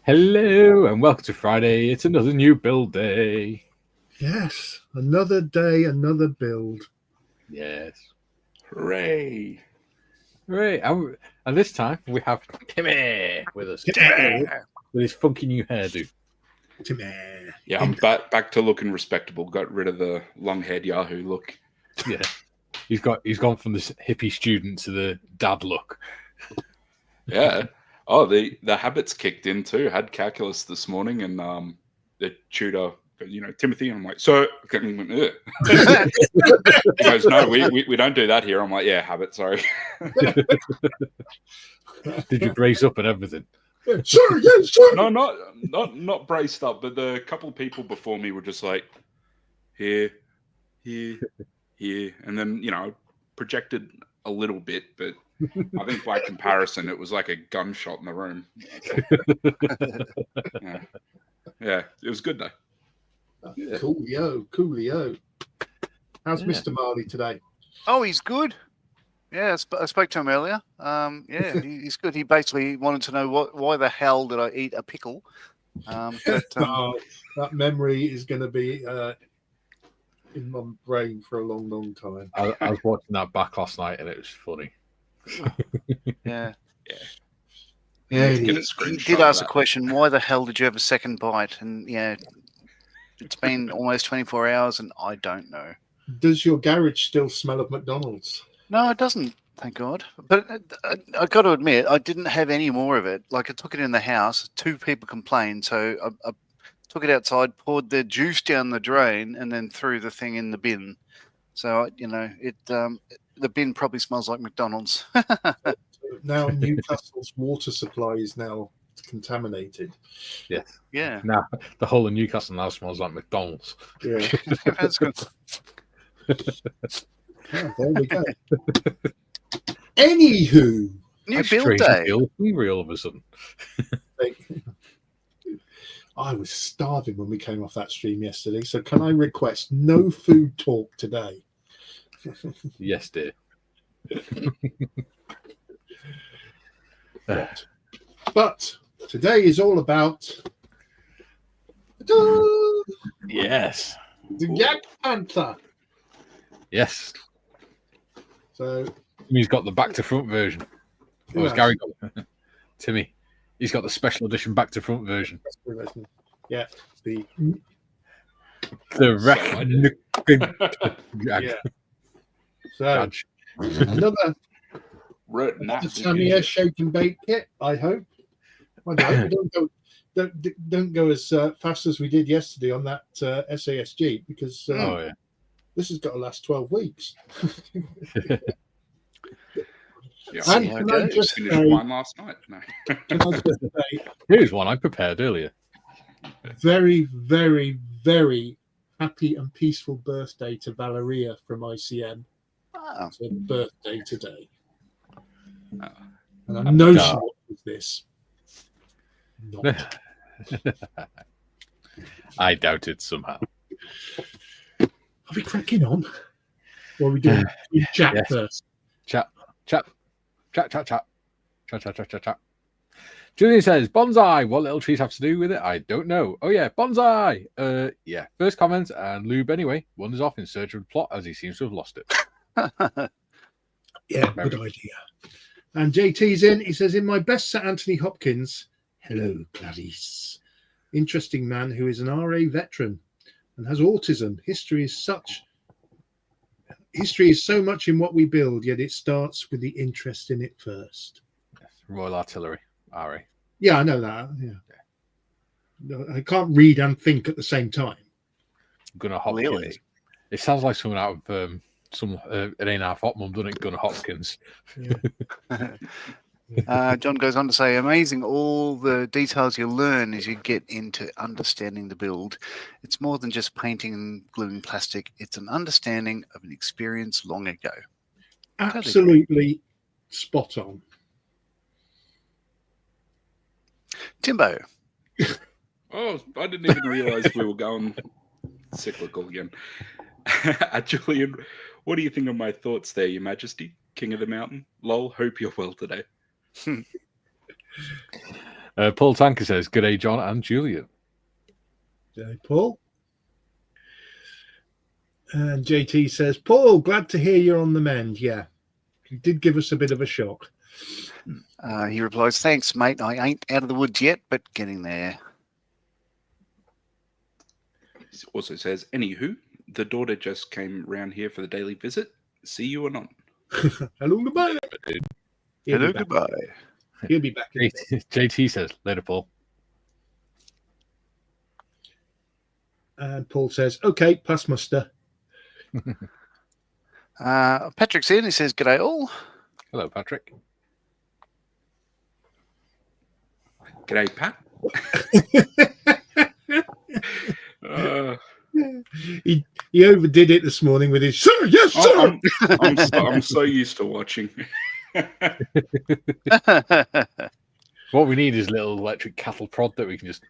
Hello and welcome to Friday. It's another new build day. Yes, another day, another build. Yes. Hooray! Right. And this time we have Timmy with us. Timmy. With his funky new hairdo. Yeah, I'm back to looking respectable. Got rid of the long-haired Yahoo look. Yeah. He's gone from this hippie student to the dad look. Yeah. Oh, the habits kicked in too. Had calculus this morning, and the tutor, Timothy, and I'm like, so he goes, no, we don't do that here. I'm like, yeah, habit. Sorry. Did you brace up and everything? Sure, yeah, sure. No, not braced up, but the couple of people before me were just like, here, and then projected a little bit, but I think by comparison, it was like a gunshot in the room. Yeah, it was good though. Coolio. How's Mr. Marley today? Oh, he's good. Yeah, I spoke to him earlier. Yeah, he's good. He basically wanted to know why the hell did I eat a pickle? That memory is going to be in my brain for a long, long time. I was watching that back last night and it was funny. Yeah. He did ask a question, why the hell did you have a second bite? And it's been almost 24 hours and I don't know. Does your garage still smell of McDonald's? No, it doesn't, thank God. But I got to admit, I didn't have any more of it. Like I took it in the house, 2 people complained, so I took it outside, poured the juice down the drain and then threw the thing in the bin. So, the bin probably smells like McDonald's. Now Newcastle's water supply is now contaminated. Yes. Yeah. Now the whole of Newcastle now smells like McDonald's. Yeah. That's good. Yeah, there we go. Anywho. New build day. Hungry all of a sudden. I was starving when we came off that stream yesterday, so can I request no food talk today? Yes, dear. But today is all about Yes. the Jagdpanther. Yes. So Timmy's got the back to front version. Or has Gary got Timmy? He's got the special edition back to front version. Yeah. The Yeah. So another Tamiya shake and bake kit, I hope. I hope we don't go as fast as we did yesterday on that SASG because this has got to last 12 weeks. Yeah, and I just finished one last night. No. Here's one I prepared earlier. Very, very, very happy and peaceful birthday to Valeria from ICM. Wow. It's her birthday today. And I know she watches this. Not. I doubt it somehow. Are we cracking on? Or are we doing chat first? Chat. Julian says, bonsai, what little trees have to do with it? I don't know. Oh yeah, bonsai. Yeah, first comment and lube anyway. Wanders off in search of the plot as he seems to have lost it. Yeah, good idea. And JT's in. He says, in my best Sir Anthony Hopkins, hello, Clarice. Interesting man who is an RA veteran and has autism. History is so much in what we build, yet it starts with the interest in it first. Yes, Royal Artillery, RA. Yeah, I know that. Yeah. No, I can't read and think at the same time. Gunnar Hopkins. Really? It sounds like someone out of it ain't half hot mum, doesn't it? Gunnar Hopkins. Yeah. John goes on to say, amazing all the details you learn as you get into understanding the build. It's more than just painting and gluing plastic. It's an understanding of an experience long ago. Absolutely spot on. Timbo. Oh, I didn't even realize we were going cyclical again. Julian, what do you think of my thoughts there, Your Majesty? King of the Mountain? Lol, hope you're well today. Paul Tanker says, "Good day, John and Julian." Hey, Paul. And JT says, Paul, glad to hear you're on the mend. Yeah, you did give us a bit of a shock. He replies, "Thanks, mate. I ain't out of the woods yet, but getting there." He also says, "Anywho, the daughter just came round here for the daily visit. See you or not." Hello, goodbye. Hello, goodbye. He'll be back in a bit. JT says, "Later, Paul." And Paul says, okay, pass muster. Patrick's in. He says, "G'day all." Hello, Patrick. G'day, Pat. He overdid it this morning with his sir, yes, sir. I'm so used to watching. What we need is a little electric cattle prod that we can just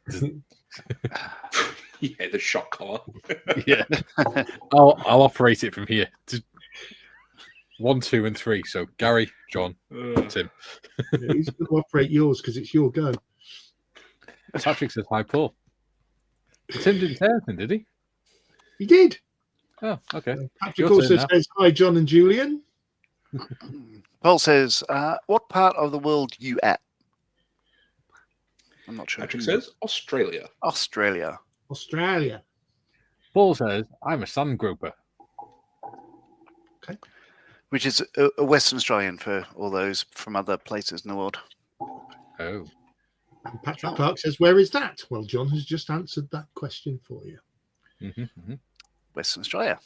Yeah, the shock collar. yeah. I'll operate it from here. Just 1, 2, and 3. So Gary, John, Tim. Yeah, he's going to operate yours because it's your go. Patrick says, "Hi, Paul." Tim didn't say anything, did he? He did. Oh, okay. Patrick Your also turn now. says, hi, John and Julian. Paul says, "What part of the world you at?" I'm not sure. Patrick says, "Australia." Australia. Australia. Paul says, "I'm a sun groper." Which is a Western Australian for all those from other places in the world. Oh. And Patrick Clark says, where is that? Well, John has just answered that question for you. Western Australia.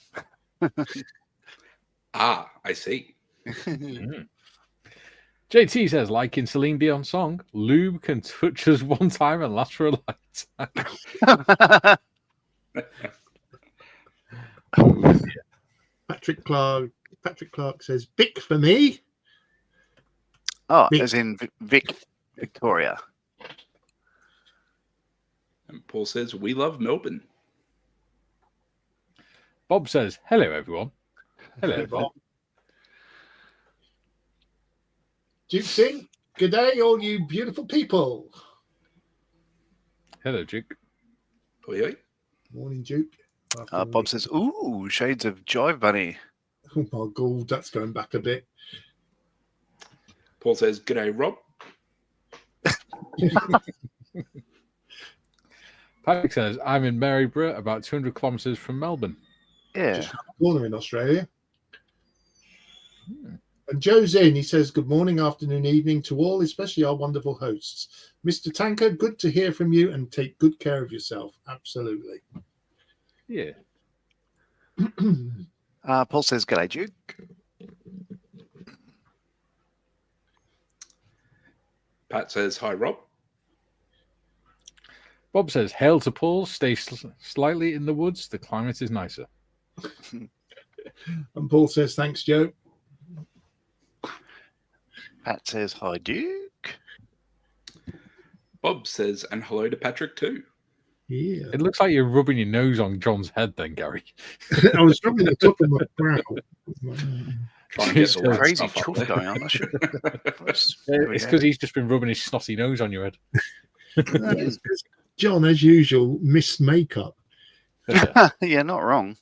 Ah, I see. JT says, like in Celine Dion's song, "Lube can touch us one time and last for a lifetime." Patrick Clark says, Vic for me. Oh, Vic. as in Victoria. And Paul says, "We love Melbourne." Bob says, "Hello, everyone." Hello, Bob. Duke Singh, good day, all you beautiful people. Hello, Duke. Oi, oi. Morning, Duke. Bob says, "Ooh, shades of Jive Bunny." Oh my God, that's going back a bit. Paul says, "G'day, Rob." Patrick says, "I'm in Maryborough, about 200 kilometres from Melbourne." Yeah. Just around the corner in Australia. And Joe's in. He says, good morning, afternoon, evening to all, especially our wonderful hosts. Mr. Tanker, good to hear from you and take good care of yourself. Absolutely. Yeah. Paul says, "G'day, Duke." Pat says, "Hi, Rob." Bob says, "Hail to Paul. Stay slightly in the woods. The climate is nicer." And Paul says, thanks, Joe. Pat says, "Hi, Duke." Bob says, "And hello to Patrick too." Yeah. It looks like you're rubbing your nose on John's head then, Gary. I was rubbing the top of my brow. Try and get the wet Crazy stuff up chuff there. going on. It's because he's just been rubbing his snotty nose on your head. That is because John, as usual, missed makeup. Yeah, not wrong.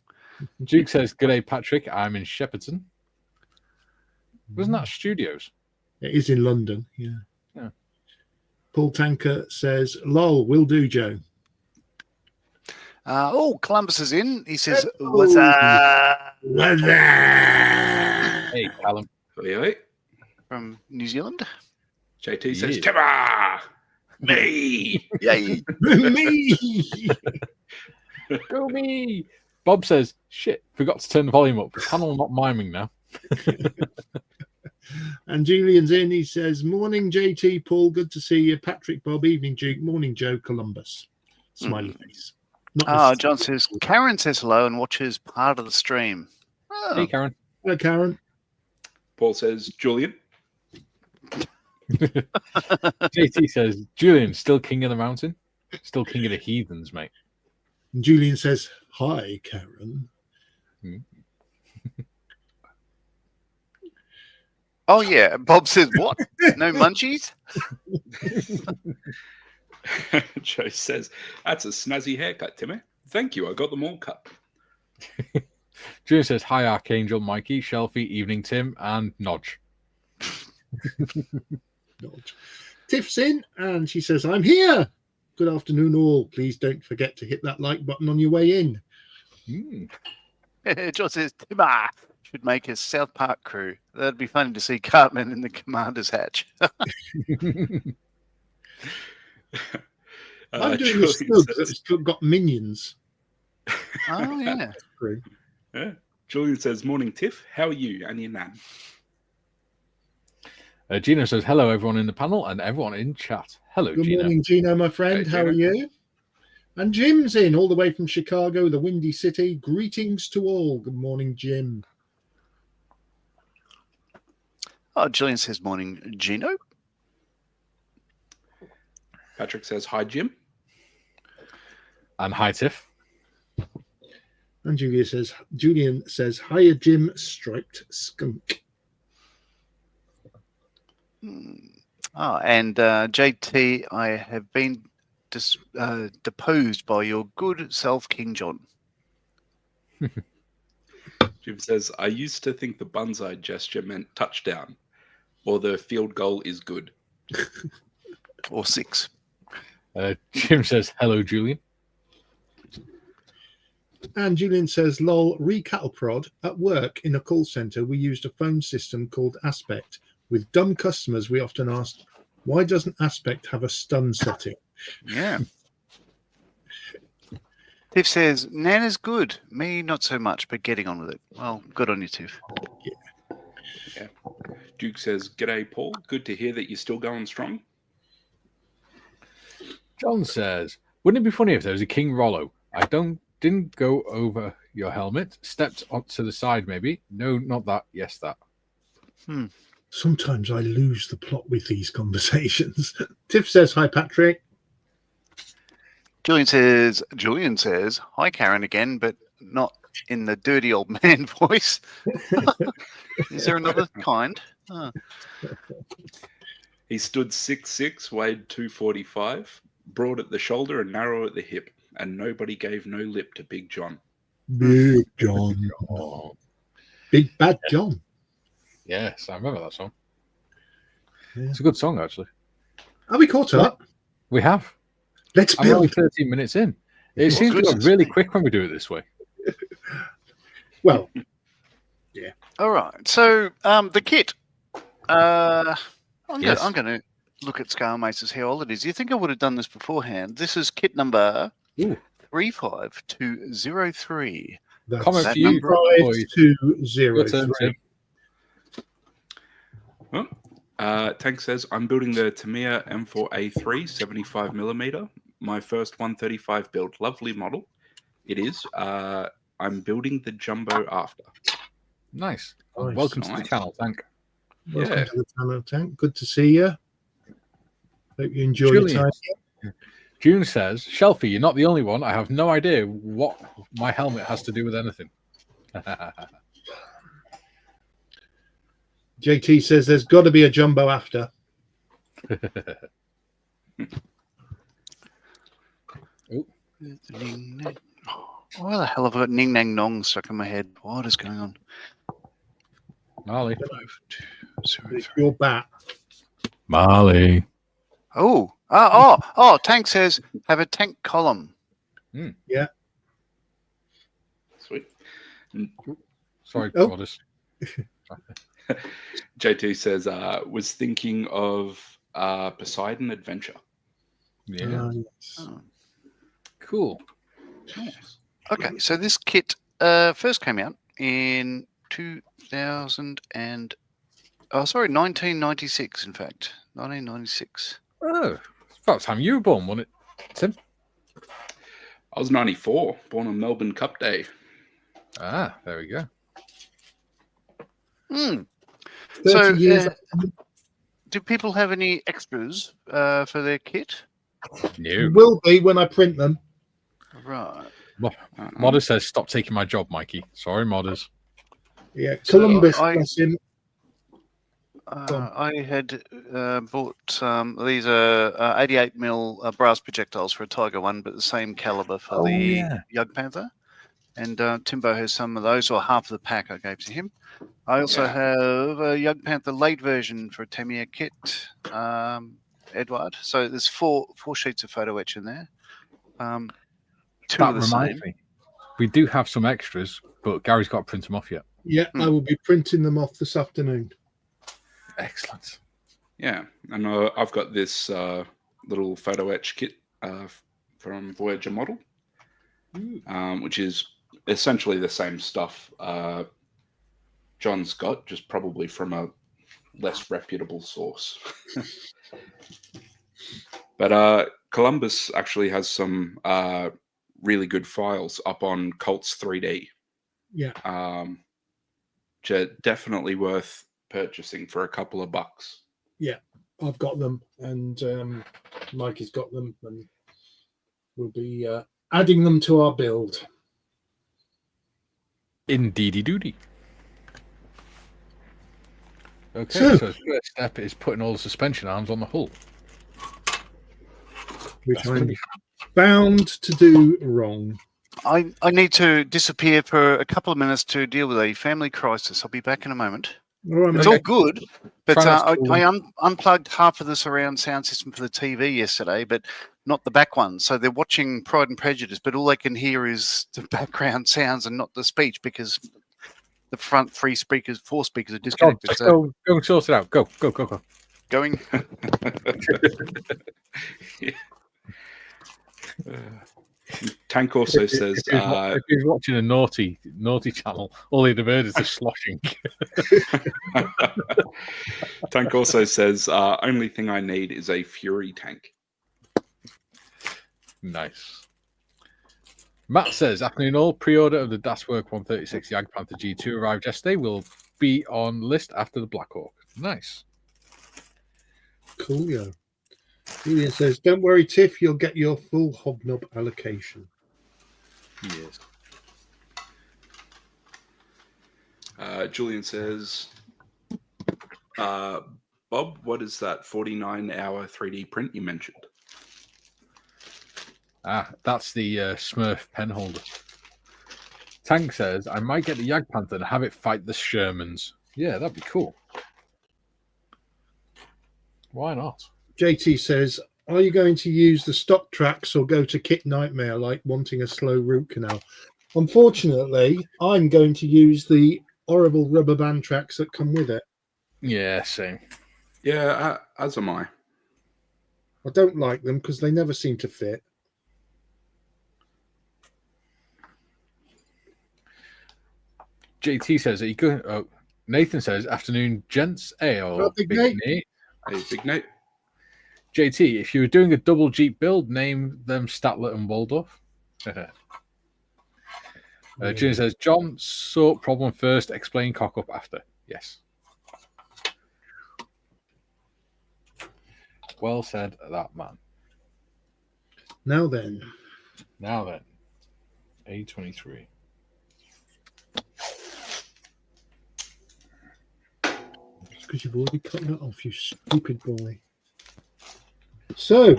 Duke says, "G'day, Patrick. I'm in Shepperton." Wasn't that studios? It is in London, yeah. Yeah. Paul Tanker says, lol, will do, Joe. Columbus is in. He says, Hello. "What's up?" What's that? Hey, Callum. Oi, oi. From New Zealand. JT says, Yeah. "Timber, me." Yay. Me. Go me. Bob says, "Shit, forgot to turn the volume up. Panel not miming now." And Julian's in. He says, morning, JT, Paul. Good to see you. Patrick, Bob. Evening, Duke. Morning, Joe. Columbus. Smiley face. Not necessarily. John says, "Karen says hello and watches part of the stream." Oh, Hey, Karen. Hello, Karen. Paul says, "Julian." JT says, "Julian, still king of the mountain? Still king of the heathens, mate." And Julian says, hi, Karen. Oh, yeah. Bob says, what? No munchies? Joe says, that's a snazzy haircut, Timmy. Thank you. I got them all cut. Julian says, hi, Archangel, Mikey, Shelfie, Evening Tim, and Nodge. Tiff's in and she says, I'm here. Good afternoon, all. Please don't forget to hit that like button on your way in. John says, Timmer should make a South Park crew. That'd be funny to see Cartman in the commander's hatch. I'm doing this still because it's still got minions. Oh, yeah. Yeah. Julian says, morning, Tiff. How are you and your nan? Gino says, hello, everyone in the panel and everyone in chat. Hello, Good Gino. morning, Gino, my friend. Hey, How are Gino. you? And Jim's in all the way from Chicago, the Windy City. Greetings to all. Good morning, Jim. Oh, Julian says, morning, Gino. Patrick says, hi, Jim. And hi, Tiff. And Julian says, hiya, Jim, striped skunk. Oh, and JT, I have been deposed by your good self, King John. Jim says, I used to think the bonsai gesture meant touchdown or the field goal is good. Or 6. Jim says, hello, Julian. And Julian says, lol, re-cattle prod. At work in a call centre, we used a phone system called Aspect. With dumb customers, we often asked, why doesn't Aspect have a stun setting? Yeah. Tiff says, Nana's good. Me, not so much, but getting on with it. Well, good on you, Tiff. Yeah. Duke says, g'day, Paul. Good to hear that you're still going strong. John says, wouldn't it be funny if there was a King Rollo? I didn't go over your helmet. Stepped up to the side, maybe. No, not that. Yes, that. Sometimes I lose the plot with these conversations. Tiff says, hi, Patrick. Julian says, hi, Karen again, but not in the dirty old man voice. Is there another kind? Oh. He stood 6'6", weighed 245, broad at the shoulder and narrow at the hip, and nobody gave no lip to Big John. Big John. Big Bad John. Yes, I remember that song. Yeah. It's a good song, actually. Are we caught up? We have. Let's I'm only build. 13 minutes in. It seems to go really quick when we do it this way. Well, All right. So the kit. I'm Yes. going to look at Scale Maces, how old it is. You think I would have done this beforehand? This is kit number 35203. that's Comment that for you, number? boys. 5203. Well, Tank says, I'm building the Tamiya M4A3 75mm, my first 135 build. Lovely model. It is. I'm building the Jumbo after. Nice. Nice. Welcome to the Nice. channel, thank. Welcome Yeah. to the channel, Tank. Good to see you. Hope you enjoy your Julian. time. June says, Shelfie, you're not the only one. I have no idea what my helmet has to do with anything. JT says there's got to be a Jumbo after. Why the hell have I got Ning Nang Nong stuck in my head? What is going on? Marley. 5203. It's your bat. Marley. Oh, Tank says have a tank column. Sweet. Sorry, Oh. Modest. JT says, was thinking of Poseidon Adventure. Yeah. Yes. Oh. Cool. Okay, so this kit first came out in 1996. In fact, 1996. Oh, it's about time you were born, wasn't it, Tim? I was 94, born on Melbourne Cup Day. Ah, there we go. 30 So, years. do people have any extras for their kit? No. Will be when I print them. Right. Modest says, stop taking my job, Mikey. Sorry, Modest. Yeah, So Columbus. I- bless him. I had bought these are 88 mil brass projectiles for a Tiger one, but the same caliber for the Jagdpanther. And Timbo has some of those, or half of the pack I gave to him. I also have a Jagdpanther late version for a Tamiya kit, Edward. So there's four sheets of photo etch in there. Two That of the reminds same. me. We do have some extras, but Gary's got to print them off yet. Yeah, I will be printing them off this afternoon. Excellent. Yeah, and I've got this little photo etch kit from Voyager Model, which is essentially the same stuff John's got, just probably from a less reputable source. But Columbus actually has some really good files up on Colts 3D. Yeah. Which are definitely worth purchasing for a couple of bucks. Yeah, I've got them, and Mike has got them, and we'll be adding them to our build. Indeedy doody. Okay, So the first step is putting all the suspension arms on the hull. Which That's gonna I'm be bound to do wrong. I need to disappear for a couple of minutes to deal with a family crisis. I'll be back in a moment. All right, It's mate. all good, but Try not I to- unplugged half of the surround sound system for the TV yesterday, but not the back one. So they're watching Pride and Prejudice, but all they can hear is the background sounds and not the speech because the front four speakers are disconnected. Just So go and sort it out. Go. going. Tank also says if he's watching a naughty channel, all he'd have heard is the sloshing. Tank also says only thing I need is a Fury tank. Nice. Matt says, afternoon all, pre-order of the Das Work 136 Jagdpanther G2 arrived yesterday. Will be on list after the Black Hawk. Nice. Coolio. Julian says, don't worry, Tiff, you'll get your full hobnob allocation. Yes. Julian says, Bob, what is that 49-hour 3D print you mentioned? That's the Smurf pen holder. Tank says, I might get the Jagdpanther and have it fight the Shermans. Yeah, that'd be cool. Why not? JT says, are you going to use the stock tracks or go to Kit Nightmare like wanting a slow root canal? Unfortunately, I'm going to use the horrible rubber band tracks that come with it. Yeah, same. Yeah, as am I. I don't like them because they never seem to fit. JT says, Nathan says, afternoon, gents. Big Nate. Hey, Big Nate. JT, if you were doing a double Jeep build, name them Statler and Waldorf. Junior says, John, sort problem first, explain cock up after. Yes. Well said, that man. Now then. A23. Because you've already cut that off, you stupid boy. So,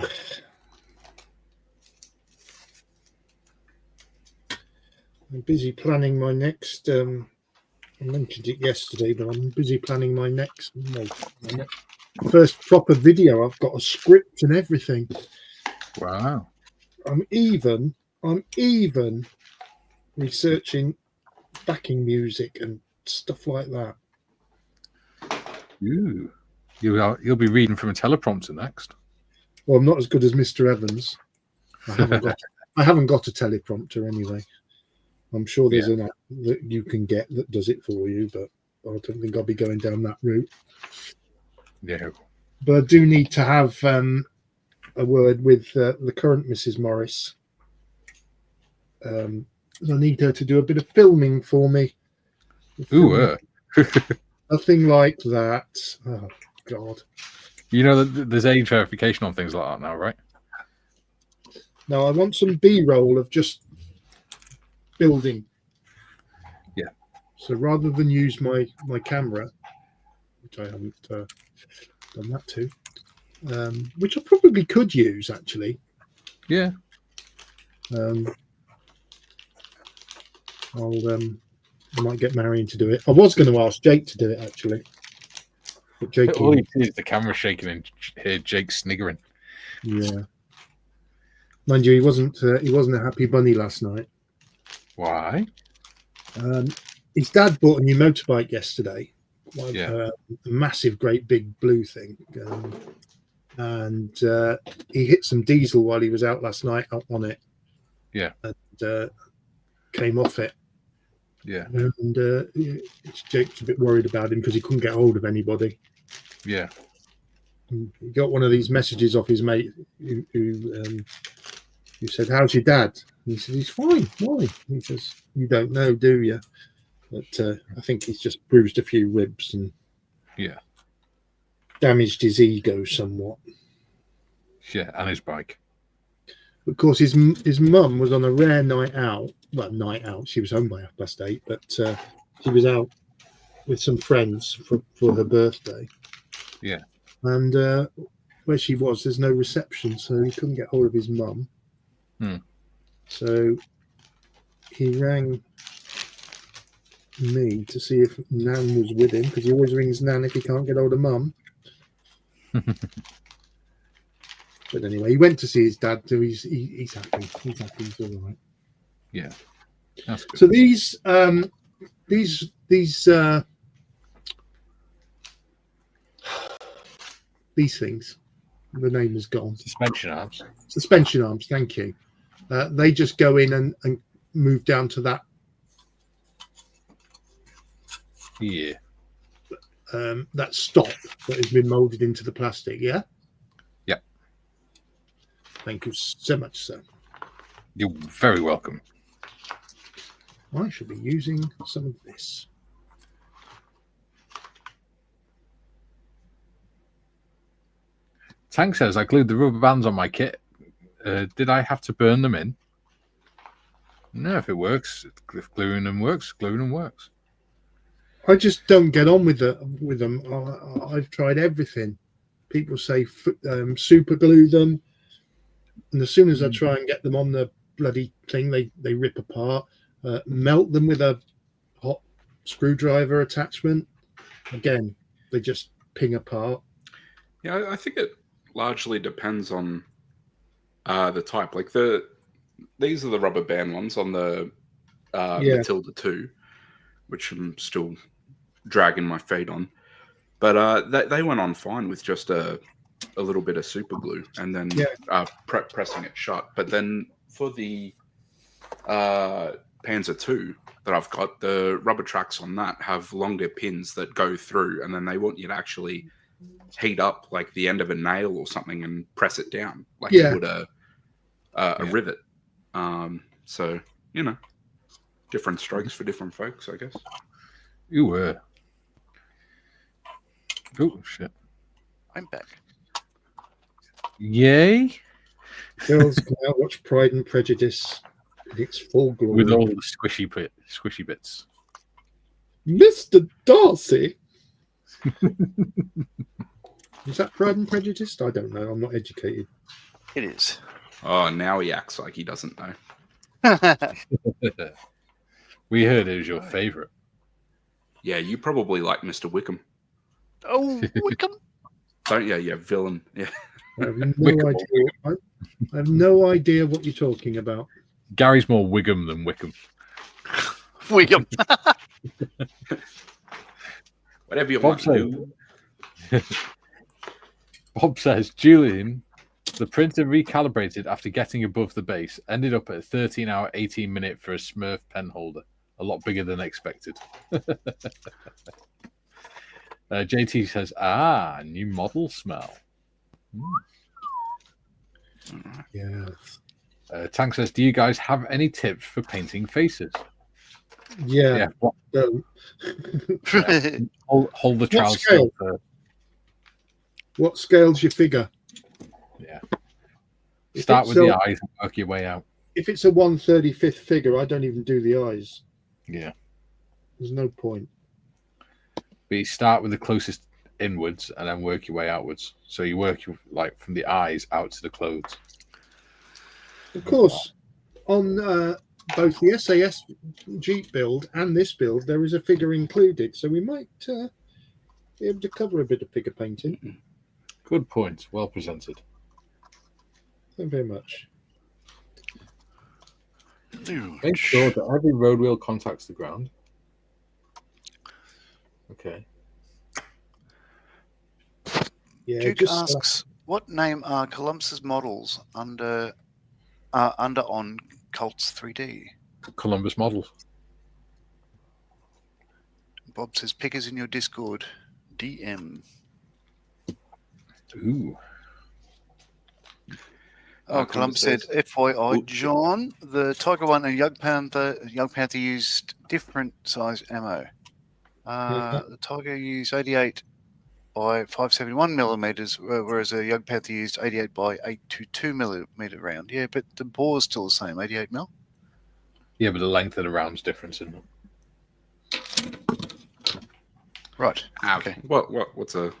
I'm busy planning my next. I mentioned it yesterday, but I'm busy planning my next first proper video. I've got a script and everything. Wow. I'm even researching backing music and stuff like that. Ooh. You'll be reading from a teleprompter next. Well, I'm not as good as Mr. Evans. I haven't got a teleprompter anyway. I'm sure there's an app that you can get that does it for you, but I don't think I'll be going down that route. Yeah. But I do need to have a word with the current Mrs. Morris. I need her to do a bit of filming for me. Ooh. Nothing like that. Oh, God. You know that there's age verification on things like that now, right? No, I want some B-roll of just building. Yeah. So rather than use my camera, which I haven't done that to. Which I probably could use actually. Yeah. I might get Marion to do it. I was going to ask Jake to do it actually, but Jake, All you see is the camera shaking and hear Jake sniggering. yeah. Mind you, he wasn't a happy bunny last night. Why? His dad bought a new motorbike yesterday. Yeah. A massive, great big blue thing. And he hit some diesel while he was out last night up on it. Yeah. And came off it. Yeah. And Jake's a bit worried about him because he couldn't get hold of anybody. Yeah. And he got one of these messages off his mate who said, "How's your dad?" And he said, "He's fine. Why?" He says, "You don't know, do you?" But I think he's just bruised a few ribs and damaged his ego somewhat. Yeah, and his bike. Of course, his mum was on a rare night out. Well, night out. She was home by 8:30, but she was out with some friends for her birthday. Yeah. And where she was, there's no reception, so he couldn't get hold of his mum. So he rang me to see if Nan was with him, because he always rings Nan if he can't get hold of Mum. But anyway, he went to see his dad, so he's happy. He's happy. He's all right. Yeah, that's good. So these things, the name is gone. Suspension arms. Suspension arms. Thank you. They just go in and move down to that. Yeah. That stop that has been molded into the plastic. Yeah. Yep. Thank you so much, sir. You're very welcome. I should be using some of this. Tank says, I glued the rubber bands on my kit. Did I have to burn them in? No, if it works, if gluing them works, gluing them works. I just don't get on with them. I've tried everything. People say super glue them, and as soon as I try and get them on the bloody thing, they rip apart. Melt them with a hot screwdriver attachment. Again, they just ping apart. Yeah, I think it largely depends on the type. Like these are the rubber band ones on the Matilda 2, which I'm still dragging my feet on. But they went on fine with just a little bit of super glue and then pressing it shut. But then for the Panzer 2 that I've got, the rubber tracks on that have longer pins that go through, and then they want you to actually heat up like the end of a nail or something and press it down like you would a rivet. So, different strokes for different folks, I guess. You were. Oh, shit. I'm back. Yay. Girls can now watch Pride and Prejudice in its full glory. With all the squishy bits. Mr. Darcy. Is that Pride and Prejudice? I don't know. I'm not educated. It is. Oh, now he acts like he doesn't know. We heard it was your favourite. Yeah, you probably like Mr. Wickham. Oh, Wickham. Don't you? Yeah, villain. Yeah. I have no idea what you're talking about. Gary's more Wiggum than Wickham. Wickham. Whatever you Bob want to do. Bob says, Julian, the printer recalibrated after getting above the base, ended up at a 13-hour, 18-minute for a Smurf pen holder. A lot bigger than expected. JT says, new model smell. Yeah. Tank says, do you guys have any tips for painting faces? Yeah. Hold the trousers scale? for... What scale's your figure? Yeah. Start with the eyes and work your way out. If it's a 1/35 figure, I don't even do the eyes. Yeah. There's no point. But you start with the closest inwards and then work your way outwards. So you work like from the eyes out to the clothes. Of course, on both the SAS Jeep build and this build, there is a figure included, so we might be able to cover a bit of figure painting. Good point. Well presented. Thank you very much. Make sure that every road wheel contacts the ground. Okay. Yeah, Duke just asks, what name are Columbus's models under on Colts 3D? Columbus models. Bob says, pickers in your Discord. DM. Ooh. Oh, Columbus said, FYI, John, the Tiger 1 and Jagdpanther used different size ammo. The Tiger used 88 by 571 millimeters, whereas a Jagdpanther used 88 by 822 millimeter round. Yeah, but the bore is still the same, 88 mil. Yeah, but the length of the round's different, isn't it? Right. Okay. What's a?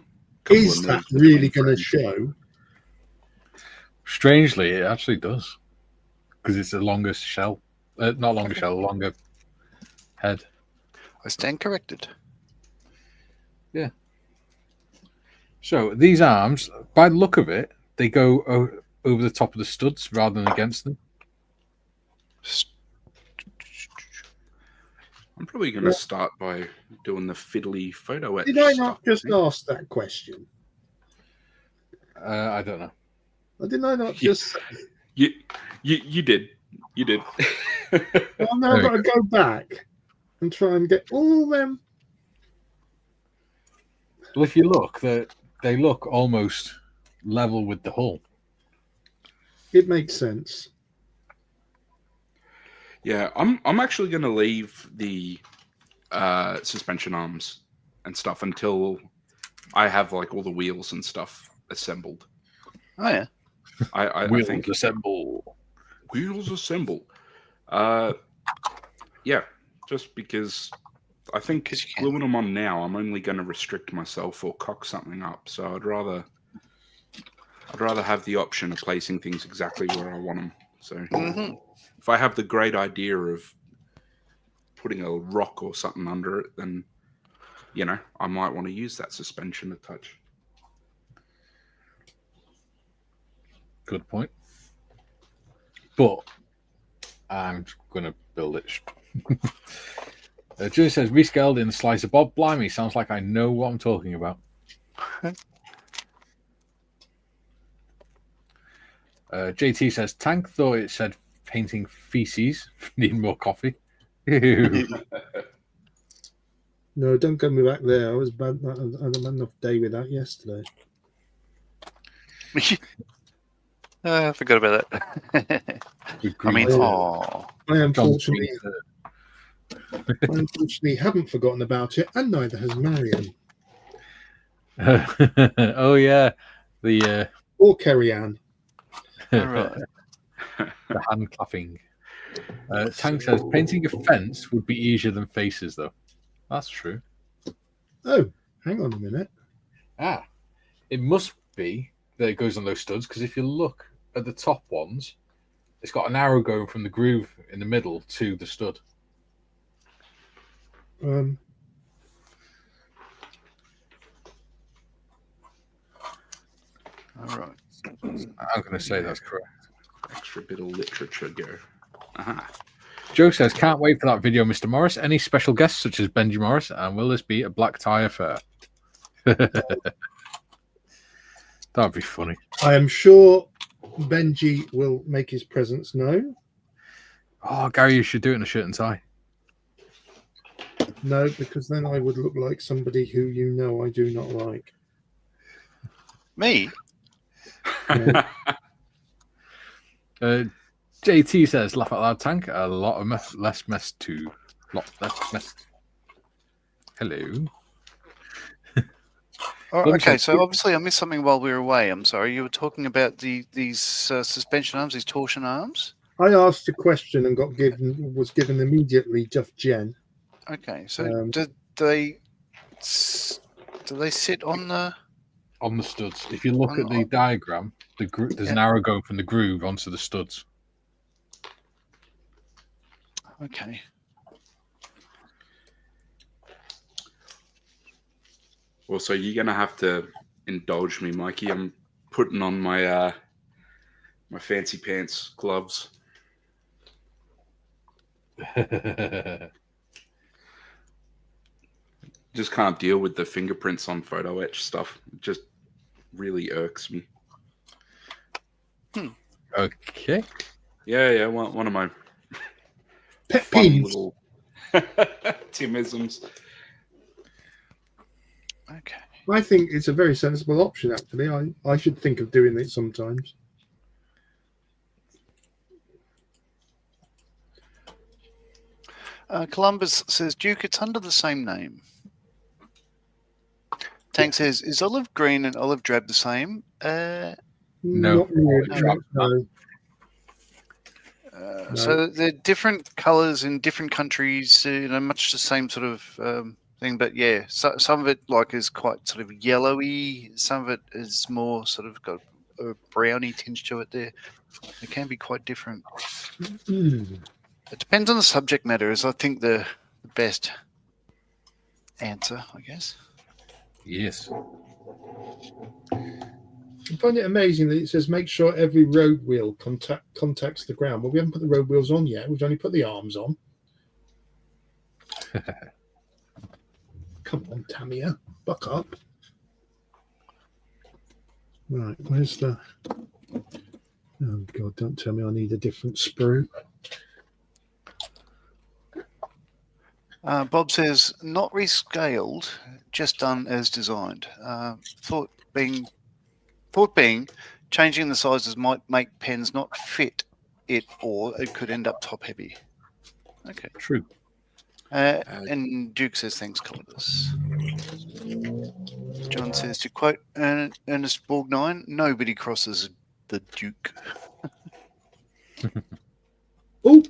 is that really going to show? Strangely, it actually does, because it's a longer shell. Not longer shell, longer head. I stand corrected. Yeah. So these arms, by the look of it, they go over the top of the studs rather than against them. I'm probably going to start by doing the fiddly photo etch. Did I not stuff, just ask that question? I don't know. Didn't I not just say? You did. You did. Well, now I've got to go back and try and get all them. Well, if you look, they look almost level with the hull. It makes sense. Yeah, I'm actually going to leave the suspension arms and stuff until I have like all the wheels and stuff assembled. Oh yeah. I Wheels think assemble. wheels assemble. Yeah, just because I think gluing them on now, I'm only going to restrict myself or cock something up. So I'd rather have the option of placing things exactly where I want them. So if I have the great idea of putting a rock or something under it, then I might want to use that suspension a touch. Good point. But I'm going to build it. Julie says, rescaled in the slicer. Bob, blimey, sounds like I know what I'm talking about. JT says, Tank thought it said painting feces. Need more coffee. No, don't go me back there. I was bad. I had enough day with that yesterday. I forgot about that. I mean, I unfortunately haven't forgotten about it, and neither has Marion oh yeah, the or Kerry Ann. right. the hand clapping. Tank says painting a fence would be easier than faces, though. That's true. Oh, hang on a minute. It must be that it goes on those studs, because if you look at the top ones, it's got an arrow going from the groove in the middle to the stud. All right. I'm going to say that's correct. Extra bit of literature go. Aha. Joe says, can't wait for that video, Mr. Morris. Any special guests such as Benji Morris? And will this be a black tie affair? That'd be funny. I am sure Benji will make his presence known. Oh, Gary, you should do it in a shirt and tie. No, because then I would look like somebody who I do not like. Me? JT says, laugh out loud, Tank. A lot of less mess too. Lot less mess. Hello. Oh, okay, so obviously I missed something while we were away. I'm sorry. You were talking about these suspension arms, these torsion arms? I asked a question and was given immediately just Jen. Okay, so do they Do they sit on the? On the studs. If you look On- at the diagram, there's an arrow going from the groove onto the studs. Okay. Well, so you're gonna have to indulge me, Mikey. I'm putting on my my fancy pants gloves. Just can't deal with the fingerprints on photo etch stuff. It just really irks me. Okay. Yeah. One of my Pet funny peeves. little Timisms. Okay. I think it's a very sensible option, actually. I should think of doing it sometimes. Columbus says, Duke, it's under the same name. Tank says, is olive green and olive drab the same? No. Not really. Drab, No. So they're different colours in different countries, much the same sort of thing. But yeah, some of it is quite sort of yellowy. Some of it is more sort of got a browny tinge to it there. It can be quite different. Mm. It depends on the subject matter is, I think, the best answer, I guess. Yes. I find it amazing that it says make sure every road wheel contacts the ground. Well, we haven't put the road wheels on yet. We've only put the arms on. Come on, Tamia, buck up. Right, where's the... Oh, God, don't tell me I need a different sprue. Bob says, not rescaled, just done as designed. Thought being, changing the sizes might make pens not fit it, or it could end up top heavy. Okay. True. And Duke says, thanks, Columbus. John says, to quote Ernest Borgnine, nobody crosses the Duke. Oh,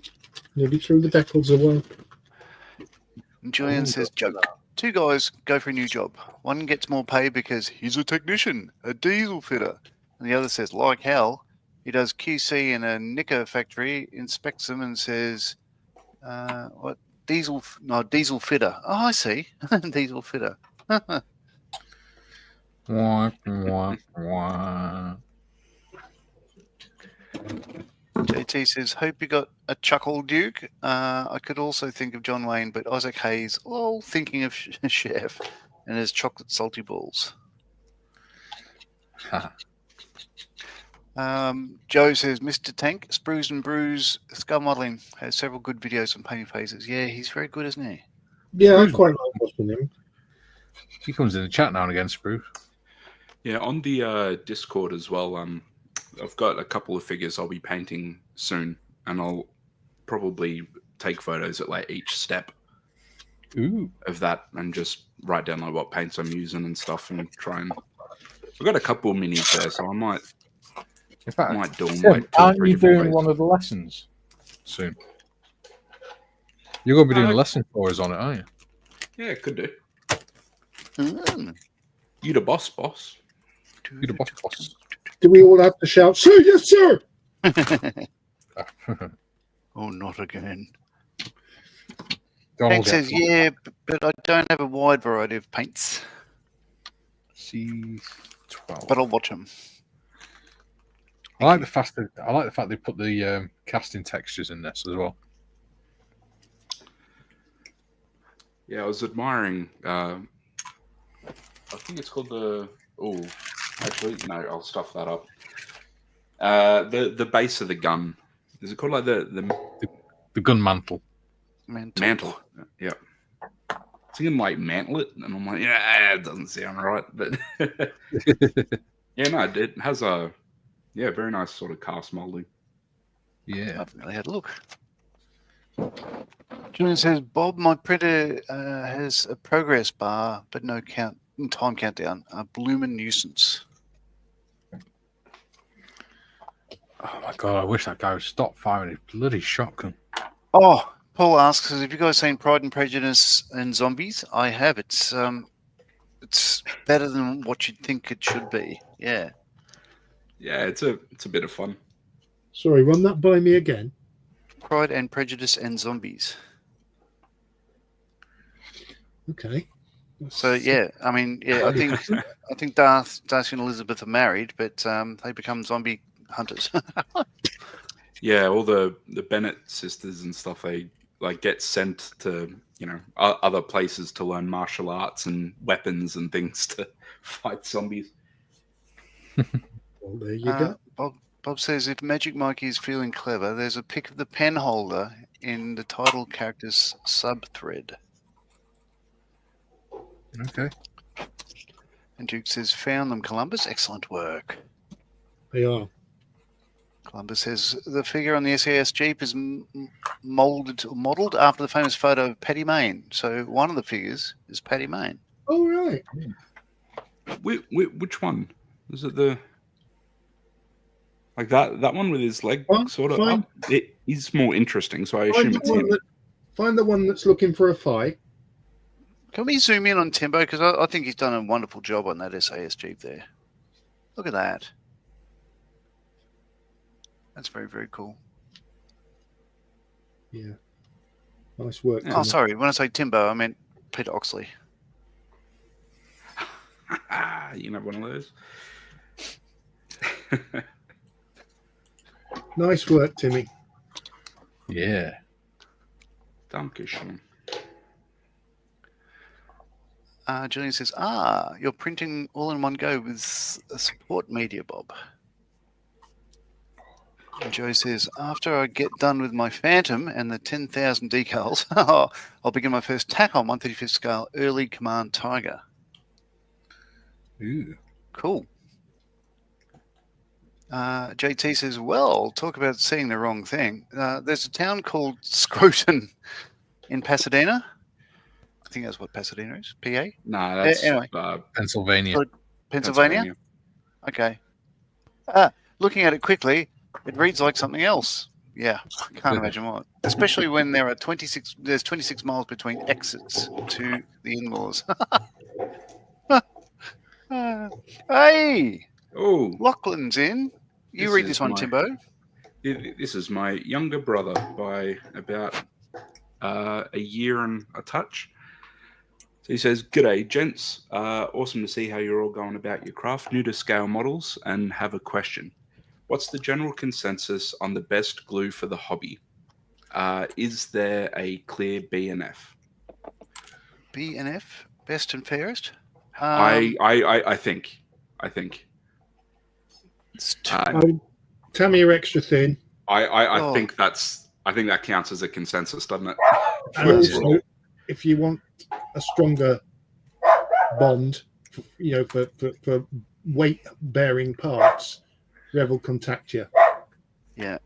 nearly threw the decals away. And Julian says, joke. Two guys go for a new job. One gets more pay because he's a technician, a diesel fitter. And the other says, like hell, he does QC in a knicker factory, inspects them and says, what? Diesel fitter. Oh, I see. Diesel fitter. Wah, wah, wah. JT says, hope you got a chuckle, Duke. I could also think of John Wayne, but Isaac Hayes, lol, thinking of Chef and his chocolate salty balls. Joe says, Mr. Tank, Sprues and Brews Skull Modeling has several good videos on painting phases. Yeah, he's very good, isn't he? Yeah, I Sprue's quite like watching him. He comes in the chat now and again, Sprue. Yeah, on the Discord as well. I've got a couple of figures I'll be painting soon, and I'll probably take photos at each step of that, and just write down what paints I'm using and stuff, and try and. I've got a couple of minis there, so I might. In fact, Might do them Tim, like 2 or aren't 3 you different doing ways. one of the lessons soon? You're going to be doing a lesson for us on it, aren't you? Yeah, could do. Mm. You the boss, boss. You're the boss. Do we all have to shout, sir, yes, sir? Oh, not again. Don't all Hank get says, fucked. yeah, but I don't have a wide variety of paints, C12. but I'll watch them. I like the fact they put the casting textures in this as well. Yeah, I was admiring. I think it's called the. Oh, actually, no. I'll stuff that up. The base of the gun. Is it called The gun mantle. mantle? Yeah. Thinking mantle it, and I'm like, yeah, it doesn't sound right, but yeah, no, it has a very nice sort of cast molding. I Yeah. haven't really had a look. Julian says, Bob, my printer has a progress bar, but no time countdown. A bloomin' nuisance. Oh my god, I wish that guy would stop firing his bloody shotgun. Oh, Paul asks, have you guys seen Pride and Prejudice and Zombies? I have. It's better than what you'd think it should be. Yeah. Yeah, it's a bit of fun. Sorry, run that by me again. Pride and Prejudice and Zombies. Okay. So yeah, I mean, yeah, I think Darcy and Elizabeth are married, but they become zombie hunters. Yeah, all the Bennett sisters and stuff, they like get sent to other places to learn martial arts and weapons and things to fight zombies. Well, there you go. Bob says if Magic Mikey is feeling clever, there's a pic of the pen holder in the title character's sub-thread. Okay. And Duke says, found them, Columbus. Excellent work. They are. Columbus says, the figure on the SAS Jeep is modelled after the famous photo of Paddy Mayne. So one of the figures is Paddy Mayne. Oh, right. Which one? Is it the... Like that one with his leg sort of fine. up? It is more interesting, so I assume it's him. Find the one that's looking for a fight. Can we zoom in on Timbo? Because I think he's done a wonderful job on that SAS Jeep there. Look at that. That's very, very cool. Yeah. Nice work. Oh, sorry. When I say Timbo, I meant Peter Oxley. You know, one of those. Nice work, Timmy. Yeah. Dankeschön. Julian says, you're printing all in one go with a support media, Bob. And Joe says, after I get done with my Phantom and the 10,000 decals, I'll begin my first tack on 1/35th scale early command Tiger. Ooh. Cool. JT says, well, talk about seeing the wrong thing. There's a town called Scroton in Pasadena. I think that's what Pasadena is. PA? No, that's anyway. Pennsylvania. Pennsylvania? Okay. Looking at it quickly, it reads like something else. Yeah, I can't imagine what. Especially when there's 26 miles between exits to the in-laws. Hey! Oh, Lachlan's in. You read this one, Timbo. This is my younger brother by about a year and a touch. So he says, "G'day, gents. Awesome to see how you're all going about your craft. New to scale models and have a question. What's the general consensus on the best glue for the hobby? Is there a clear B&F? B&F, best and fairest? I think. It's Tell me you're extra thin. I think that counts as a consensus, doesn't it? And also, if you want a stronger bond, for weight-bearing parts, Rev will contact you. Yeah.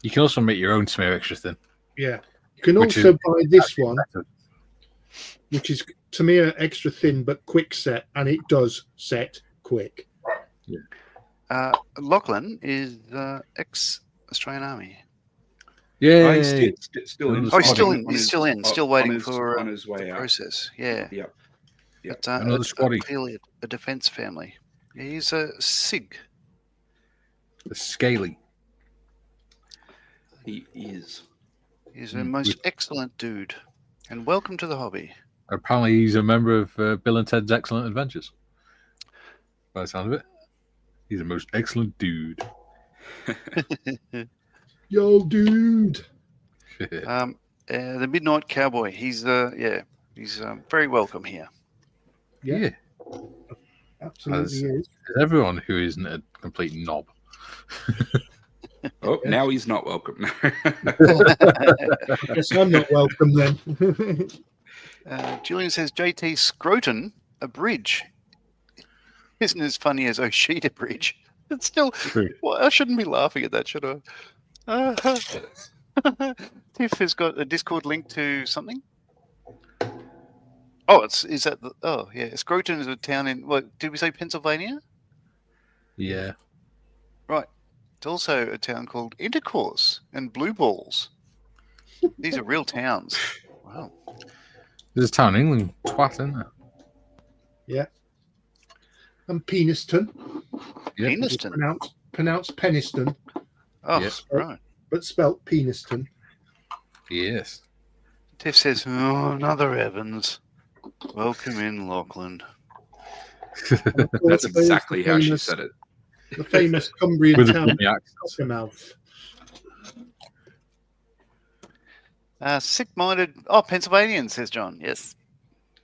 You can also make your own smear extra thin. Yeah. You can also buy this one, which is Tamiya extra thin but quick set, and it does set quick. Yeah. Lachlan is ex-Australian Army. Yeah. He's still in. Oh, he's still in. Still waiting for on his way the out. process. Yeah. Yep. But, Another squaddy. Clearly a defence family. Yeah, he's a SIG. The scaly. He is. He's a most excellent dude. And welcome to the hobby. Apparently, he's a member of Bill and Ted's Excellent Adventures. By the sound of it, he's a most excellent dude. Yo, dude. The Midnight Cowboy. He's very welcome here. Yeah. Absolutely is. Everyone who isn't a complete knob. Oh, now he's not welcome. I guess I'm not welcome then. Julian says, JT Scroton, a bridge. Isn't as funny as Oshita Bridge. It's still... Well, I shouldn't be laughing at that, should I? Tiff has got a Discord link to something. Oh, Scroton is a town in... What, did we say Pennsylvania? Yeah. Right. It's also a town called Intercourse and Blue Balls. These are real towns. Wow. There's a town in England, twat, isn't there? Yeah. And Peniston. Yep. Peniston. Pronounced Peniston, Oh, Yes. right. but spelt Peniston. Yes. Tiff says, "Oh, another Evans. Welcome in, Lachlan." And of course, That's there's exactly how she said it. The famous Cumbrian With a town, Brummy accent. Cockermouth. Sick-minded. Oh, Pennsylvanian, says John. Yes.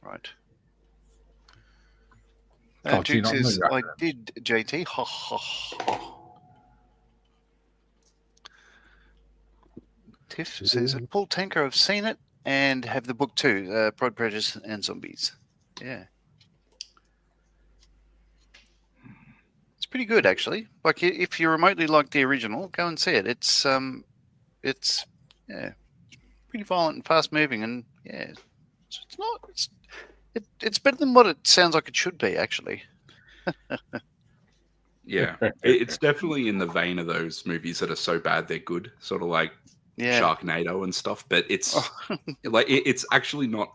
Right. Oh, do you Duke not know says, your I acronym? did, JT. Ha, ha, ha. Tiff says, Paul Tanker, I've seen it and have the book too, Pride, Prejudice and Zombies. Yeah. It's pretty good, actually. Like, if you remotely like the original, go and see it. It's pretty violent and fast moving, and yeah, it's better than what it sounds like it should be, actually. Yeah, it's definitely in the vein of those movies that are so bad they're good, sort of like Sharknado and stuff. But it's like it's actually not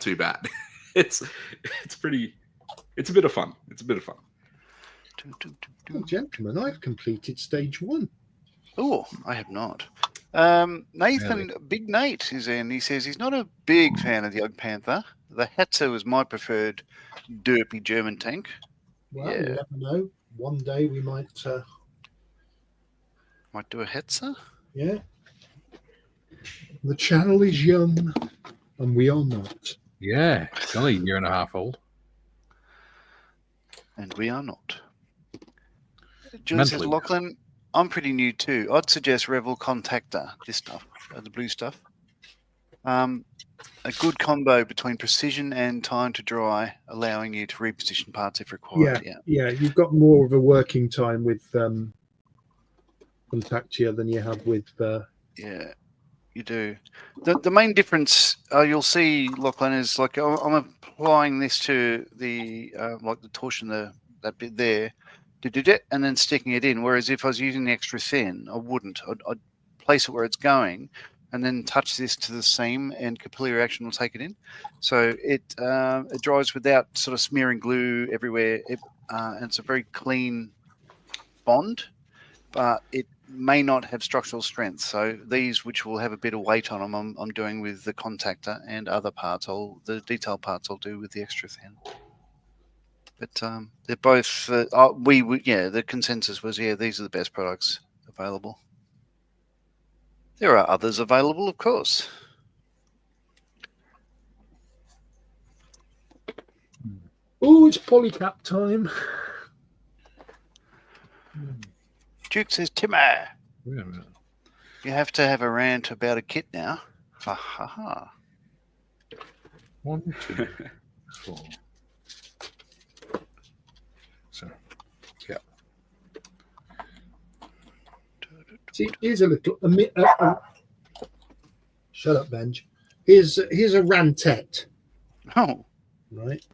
too bad. It's pretty. It's a bit of fun. Oh, gentlemen, I've completed stage 1. Oh, I have not. Nathan, Big Nate is in. He says he's not a big fan of the Jagdpanther. The Hetzer was my preferred derpy German tank. Well, you never know. One day we might do a Hetzer. Yeah. The channel is young, and we are not. Yeah, it's only a year and a half old. And we are not. Julie says, Lachlan, I'm pretty new too. I'd suggest Revel Contactor, this stuff, the blue stuff. A good combo between precision and time to dry, allowing you to reposition parts if required. Yeah. You've got more of a working time with Contactia than you have with. Yeah, you do. The main difference you'll see, Lachlan, is like I'm applying this to the like the torsion, that bit there, and then sticking it in. Whereas if I was using the extra thin, I wouldn't. I'd place it where it's going, and then touch this to the seam, and capillary action will take it in. So it dries without sort of smearing glue everywhere, and it's a very clean bond, but it may not have structural strength. So these, which will have a bit of weight on them, I'm doing with the contactor, and other parts, the detail parts I'll do with the extra thin. But they're both. The consensus was these are the best products available. There are others available, of course. Oh, it's polycap time. Duke says, Timmer, Wait a minute. you have to have a rant about a kit now. Ha ha ha. 1, 2, 4. So, yeah. See, here's a little. Shut up, Benj. Here's a rantet. Oh, right.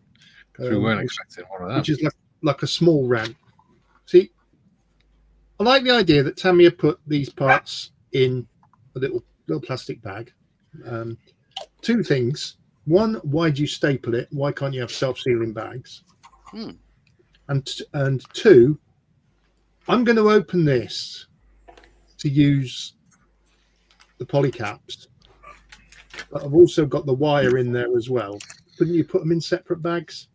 We weren't expecting one of them. Which is like a small rant. See, I like the idea that Tamiya put these parts in a little plastic bag. 2 things. One, why do you staple it? Why can't you have self-sealing bags? And 2, I'm going to open this to use the polycaps, but I've also got the wire in there as well. Couldn't you put them in separate bags?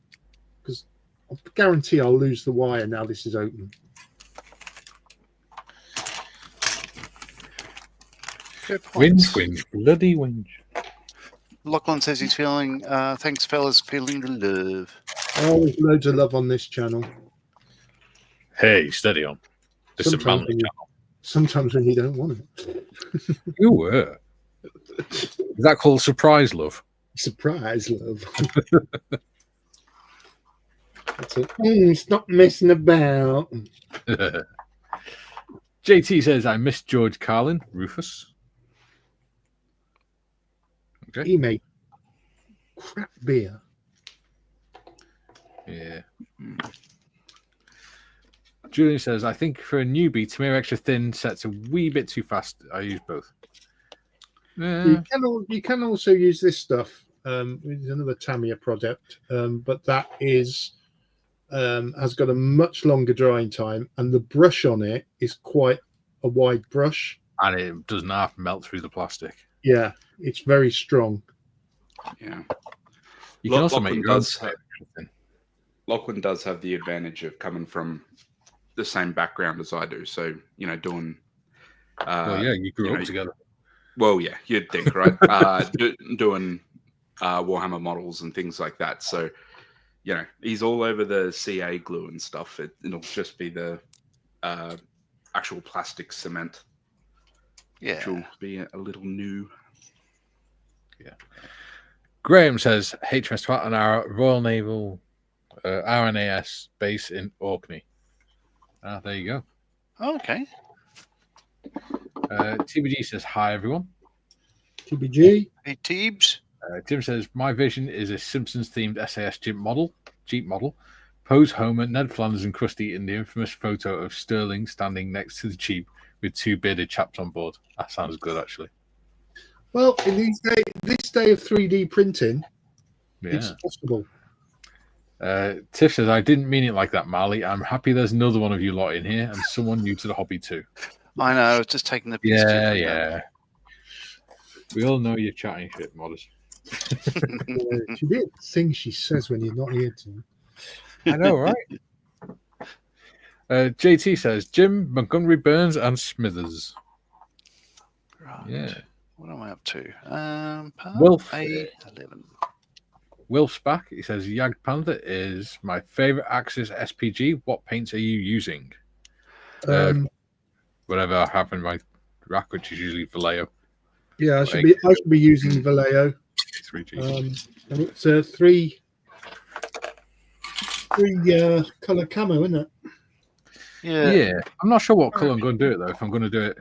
Because I guarantee I'll lose the wire now this is open. Whinge, bloody whinge. Lachlan says he's feeling, thanks fellas, feeling the love. Oh, there's loads of love on this channel. Hey, steady on. This is a manly channel. Sometimes when you don't want it. You were. Is that called surprise love? Surprise love. That's it. Stop messing about. JT says, I miss George Carlin, Rufus. Okay. He made crap beer. Yeah. Julian says, I think for a newbie, Tamir Extra Thin sets a wee bit too fast. I use both. You can also use this stuff. It's another Tamiya product, but that is has got a much longer drying time, and the brush on it is quite a wide brush. And it doesn't have to melt through the plastic. Yeah, it's very strong. Yeah. You can also make Lachlan your own does spray painting. Lachlan does have the advantage of coming from the same background as I do. So, doing. Well, yeah, you grew you up know, together. Well, yeah, you'd think, right? Doing Warhammer models and things like that. So, he's all over the CA glue and stuff. It'll just be the actual plastic cement, which will be a little new. Yeah. Graham says HMS Twat on our Royal Naval RNAS base in Orkney. There you go. Okay. TBG says hi everyone. TBG. Hey, Teebs. Tim says my vision is a Simpsons themed SAS Jeep model. Pose Homer, Ned Flanders, and Krusty in the infamous photo of Sterling standing next to the Jeep with two bearded chaps on board. That sounds good, actually. Well, in this day of 3D printing, Yeah. it's possible. Tiff says, I didn't mean it like that, Marley. I'm happy there's another one of you lot in here and someone new to the hobby too. I know, I was just taking the piss. Yeah. We all know you're chatting shit, Modders. She did things she says when you're not here to. I know, right? JT says, Jim, Montgomery, Burns, and Smithers. Right. Yeah. What am I up to? Wolf. A11. Wilf's back. He says, Jagdpanther is my favorite Axis SPG. What paints are you using? Whatever I have in my rack, which is usually Vallejo. Yeah, I should be using Vallejo. 3G. And it's a three color camo, isn't it? Yeah. I'm not sure what color I'm going to do it though. If I'm going to do it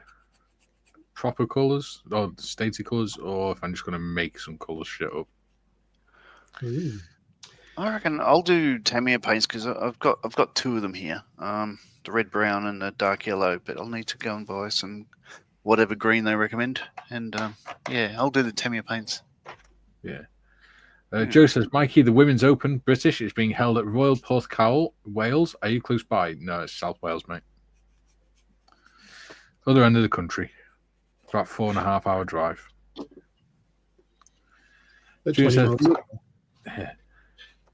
proper colors or stated colors, or if I'm just going to make some colors shit up. Ooh. I reckon I'll do Tamiya paints because I've got two of them here. The red brown and the dark yellow, but I'll need to go and buy some whatever green they recommend. And I'll do the Tamiya paints. Yeah. Joe says, Mikey, the Women's Open British is being held at Royal Porthcawl, Wales. Are you close by? No, it's South Wales, mate. Other end of the country. It's about 4.5 hour drive.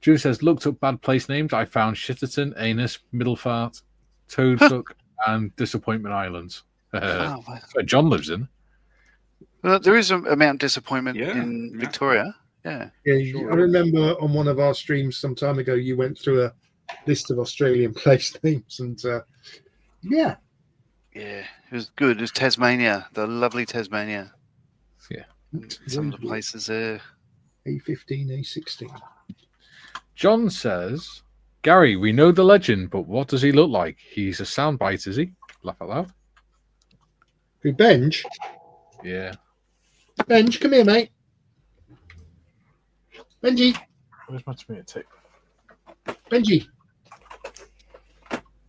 Drew says, looked up bad place names. I found Shitterton, Anus, Middlefart, Toadsuck, and Disappointment Islands. That's where John lives in. There is a Mount Disappointment in Victoria. Yeah. Sure. I remember on one of our streams some time ago, you went through a list of Australian place names, and yeah, it was good. It was Tasmania, the lovely Tasmania. Yeah, some of the places there. A15, A16. John says, Gary, we know the legend, but what does he look like? He's a soundbite, is he? Laugh out loud. Who, Benj? Yeah. Benj, come here, mate. Benji. Where's my tomato tape? Benji.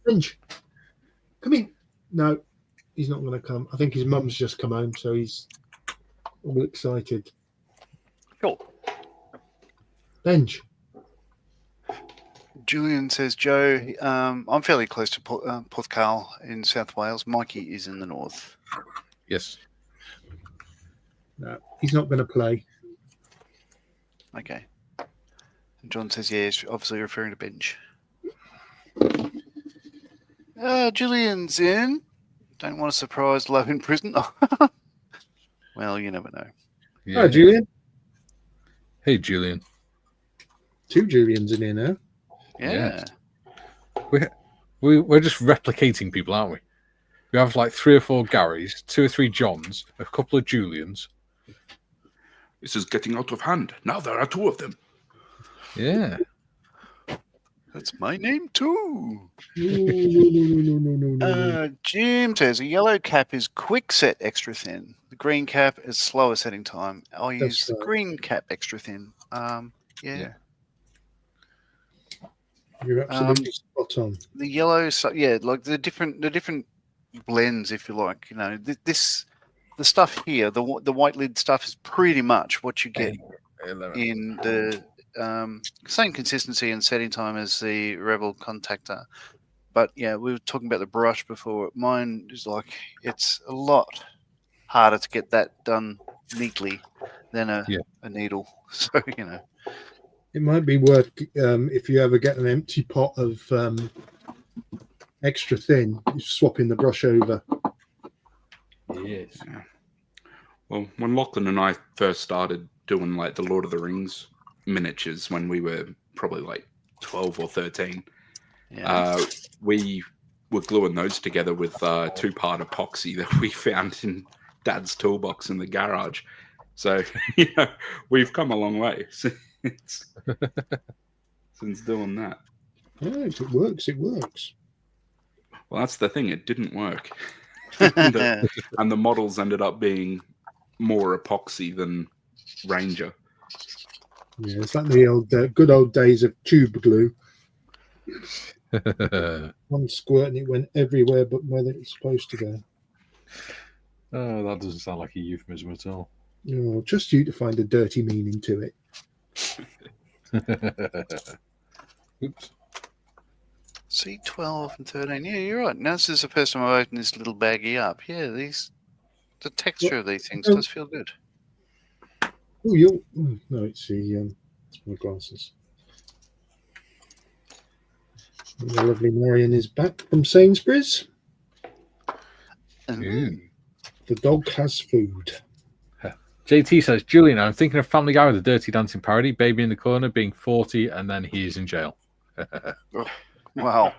Benj. Come in. No, he's not going to come. I think his mum's just come home, so he's all excited. Cool. Benj. Julian says, Joe, I'm fairly close to Porthcawl in South Wales. Mikey is in the north. Yes. No, he's not going to play. Okay. And John says, yeah, he's obviously referring to Benj. Julian's in. Don't want to surprise Love in prison. Well, you never know. Yeah. Hi, Julian. Hey, Julian. Two Julians in here now. Yeah. We're just replicating people, aren't we? We have like 3 or 4 Garys, 2 or 3 Johns, a couple of Julians. This is getting out of hand. Now there are 2 of them. Yeah. That's my name too. No. Jim says a yellow cap is quick set extra thin. The green cap is slower setting time. I'll use the green cap extra thin. Yeah. You're absolutely spot on. The yellow, like the different blends, if you like. You know, the stuff here, the white lid stuff is pretty much what you get in the same consistency and setting time as the Rebel Contactor. But yeah, we were talking about the brush before. Mine is like, it's a lot harder to get that done neatly than a needle. So, It might be worth, if you ever get an empty pot of extra thin, swapping the brush over. Yes. Yeah. Well, when Lachlan and I first started doing like the Lord of the Rings miniatures when we were probably like 12 or 13, we were gluing those together with two-part epoxy that we found in Dad's toolbox in the garage. So, we've come a long way since doing that. Oh, if it works, it works. Well, that's the thing. It didn't work. and the models ended up being more epoxy than Ranger. Yeah, it's like the old good old days of tube glue. One squirt and it went everywhere but where it was supposed to go. Oh, that doesn't sound like a euphemism at all. Oh, just you to find a dirty meaning to it. Oops. C12 and 13. Yeah, you're right. Now this is the first time I've opened this little baggie up. Yeah, the texture of these things does feel good. Oh, no, it's it's my glasses. And the lovely Marion is back from Sainsbury's. The dog has food. JT says, Julian, I'm thinking of Family Guy with a Dirty Dancing parody, baby in the corner being 40 and then he's in jail. Wow.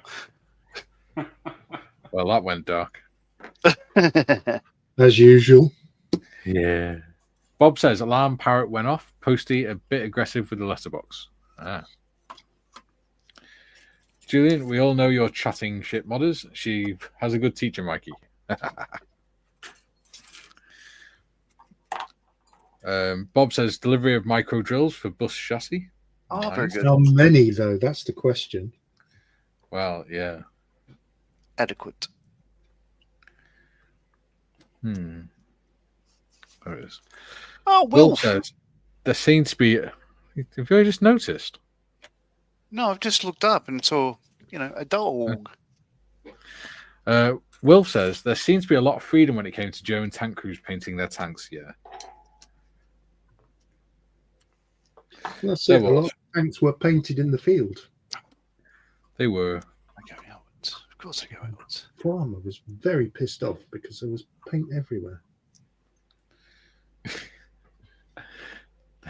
Well, that went dark. As usual. Yeah. Bob says, alarm parrot went off. Posty a bit aggressive with the letterbox. Julian, we all know you're chatting shit modders. She has a good teacher, Mikey. Bob says, delivery of micro drills for bus chassis. Oh, Nice. very good. How many, though? That's the question. Well, yeah. Adequate. There it is. Oh, Will Wolf. says, there seems to be... Have you just noticed? No, I've just looked up and saw, a dog. Will says, there seems to be a lot of freedom when it came to German tank crews painting their tanks, yeah. That's it. A lot of tanks were painted in the field. They were. They're going outwards. Of course they go outwards. Farmer was very pissed off because there was paint everywhere.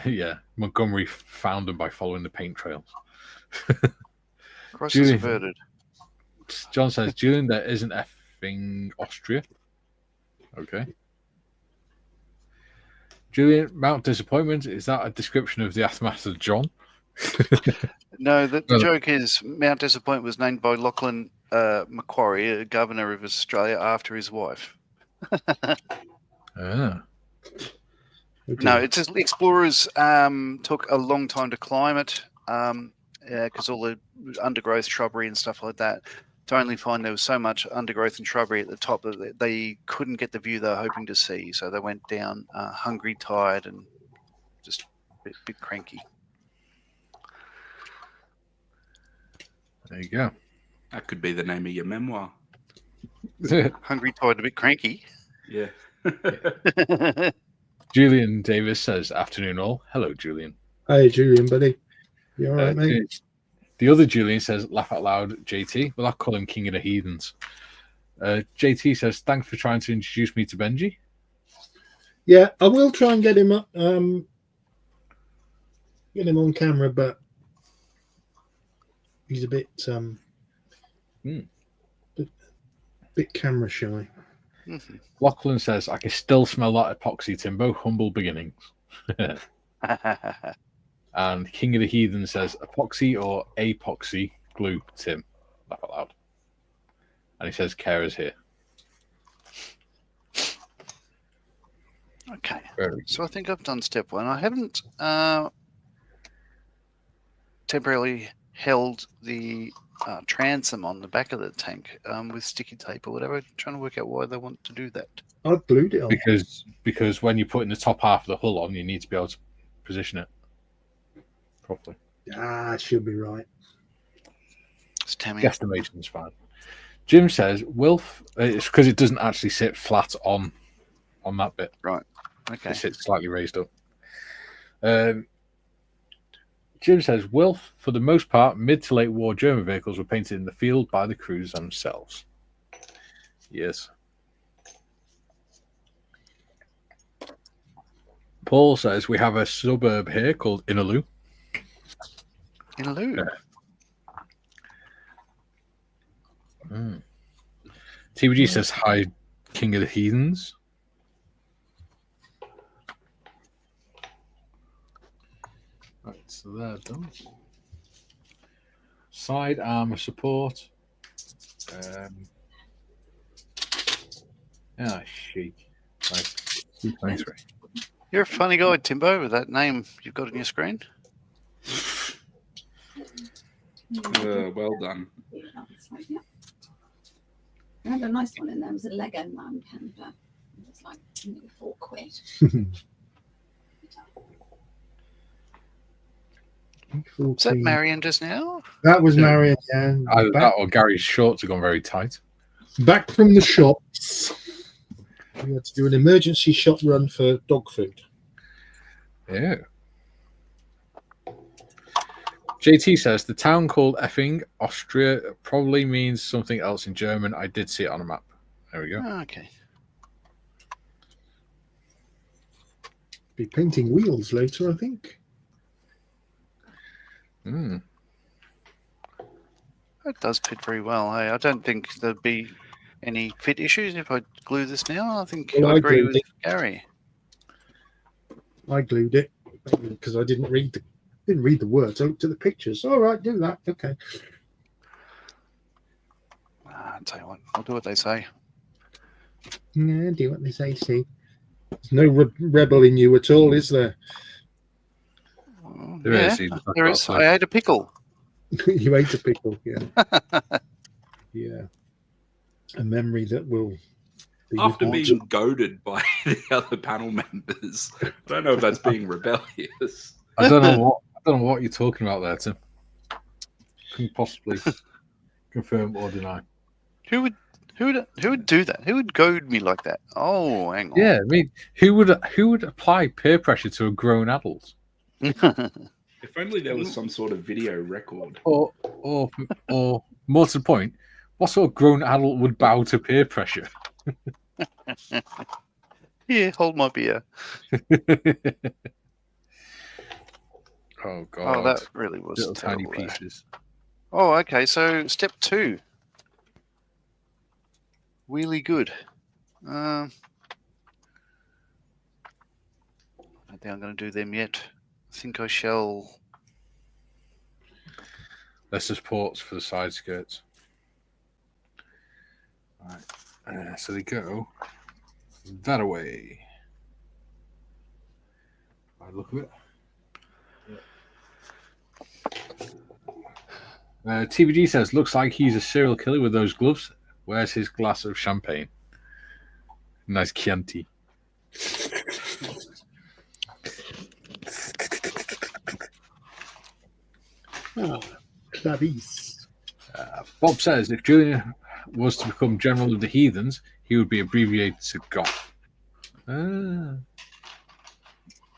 Yeah, Montgomery found them by following the paint trails. Crosses averted. John says, Julian, there isn't effing Austria. Okay. Julian, Mount Disappointment, is that a description of the aftermath of John? No, the joke is Mount Disappointment was named by Lachlan Macquarie, a governor of Australia, after his wife. Ah. Okay. No, it's just explorers took a long time to climb it because all the undergrowth, shrubbery and stuff like that, to only find there was so much undergrowth and shrubbery at the top that they couldn't get the view they were hoping to see. So they went down hungry, tired, and just a bit cranky. There you go. That could be the name of your memoir. Hungry, tired, a bit cranky. Yeah. Julian Davis says, afternoon all. Hello, Julian. Hey, Julian, buddy. You all right, mate? The other Julian says, laugh out loud, JT. Well, I'll call him King of the Heathens. JT says, thanks for trying to introduce me to Benji. Yeah, I will try and get him up, get him on camera, but he's a bit bit camera shy. Mm-hmm. Lachlan says, I can still smell that epoxy, Timbo. Humble beginnings. And King of the Heathen says, epoxy or apoxy glue, Tim. Laugh out loud. And he says, care is here. Okay. Very So I think I've done step one. I haven't temporarily held the transom on the back of the tank with sticky tape or whatever. Trying to work out why they want to do that. I've glued it on. because when you're putting the top half of the hull on, you need to be able to position it. properly. She'll be right. It's Tammy. Guesstimation's fine. Jim says, Wilf, it's because it doesn't actually sit flat on that bit. Right. Okay. It sits slightly raised up. Jim says, Wilf, for the most part, mid to late war German vehicles were painted in the field by the crews themselves. Yes. Paul says, we have a suburb here called Inaloo. Inaloo. TBG says, hi, King of the Heathens. Right, so they're done. Side armor support. Chic. Right. 223. You're a funny guy, Timbo, with that name you've got on your screen. Well done. Yeah, that's right, yeah. I had a nice one in there. It was a Lego man camper. It was like nearly £4. Is that Marion just now? That was Marion, yeah. Either that or Gary's shorts have gone very tight. Back from the shops. We had to do an emergency shop run for dog food. Yeah. JT says the town called Effing, Austria, probably means something else in German. I did see it on a map. There we go. Oh, okay. Be painting wheels later, I think. Mm. That does fit very well. Hey, I don't think there'd be any fit issues if I glue this now. I think I agree with Gary. I glued it because I didn't read the words. I looked at the pictures. All right, do that. Okay. I'll tell you what, I'll do what they say. Yeah, do what they say. See, there's no rebel in you at all, is there? There is. There is. I ate a pickle. You ate a pickle. Yeah. Yeah. A memory that will. Be After being goaded by the other panel members, I don't know if that's being rebellious. I don't know what you're talking about there, Tim. Couldn't possibly confirm or deny. Who would do that? Who would goad me like that? Oh, hang on. Yeah, I mean, who would apply peer pressure to a grown adult? If only there was some sort of video record. Or more to the point, what sort of grown adult would bow to peer pressure? Here, hold my beer. Oh god! Oh, that really was little tiny terrible, pieces. Oh, okay. So step 2. Really good. I don't think I'm going to do them yet. I think I shall. Less supports for the side skirts. Right. So they go that away. By the look of it. TVG says, looks like he's a serial killer with those gloves. Where's his glass of champagne? Nice Chianti. Oh, Clarice. Bob says, if Julian was to become General of the Heathens, he would be abbreviated to Goth.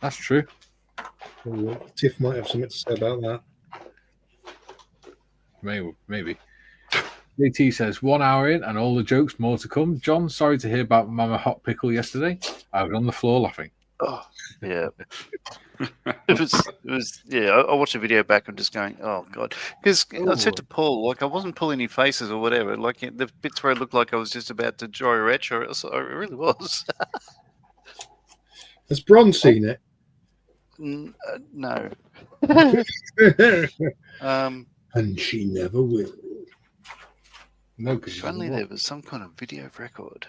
That's true. Oh, Tiff might have something to say about that. Maybe. JT says, 1 hour in and all the jokes, more to come. John, sorry to hear about Mama Hot Pickle yesterday. I was on the floor laughing. Oh, yeah. It was. Yeah, I watched the video back. I'm just going, oh god, because I said to Paul, like, I wasn't pulling any faces or whatever. Like the bits where it looked like I was just about to draw a retch, or I really was. Has Bron seen it? No. And she never will. No, because if only there was some kind of video record.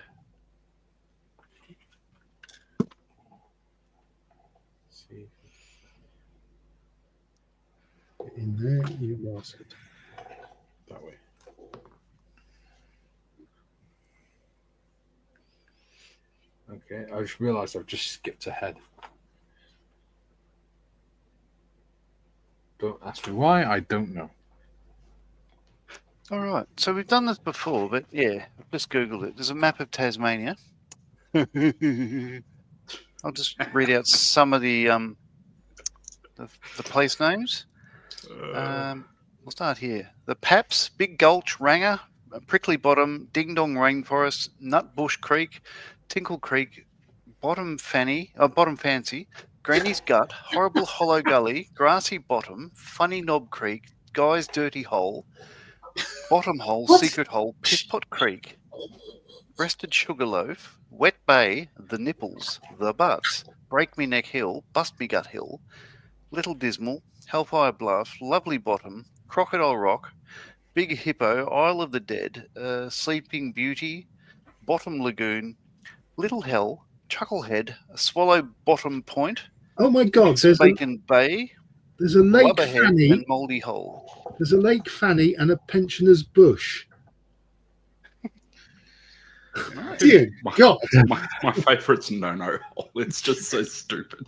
In there, you bastard. that way. Okay, I just realised I've just skipped ahead. Don't ask me why. I don't know. All right. So we've done this before, but yeah, I've just Googled it. There's a map of Tasmania. I'll just read out some of the place names. We'll start here. The Paps, Big Gulch, Ranger, Prickly Bottom, Ding Dong Rainforest, Nut Bush Creek, Tinkle Creek, Bottom Fancy, Granny's Gut, Horrible Hollow Gully, Grassy Bottom, Funny Knob Creek, Guy's Dirty Hole, Bottom Hole, What? Secret Hole, Pisspot Creek, Breasted Sugarloaf, Wet Bay, The Nipples, The Butts, Break Me Neck Hill, Bust Me Gut Hill, Little Dismal, Hellfire Bluff, Lovely Bottom, Crocodile Rock, Big Hippo, Isle of the Dead, Sleeping Beauty, Bottom Lagoon, Little Hell, Chucklehead, Swallow Bottom Point, Oh my God! Bacon Bay, There's a Lake Lubberhead, Fanny. and Mouldy Hole. There's a Lake Fanny and a pensioner's bush. Dear God! My favourite's No Hole. It's just so stupid.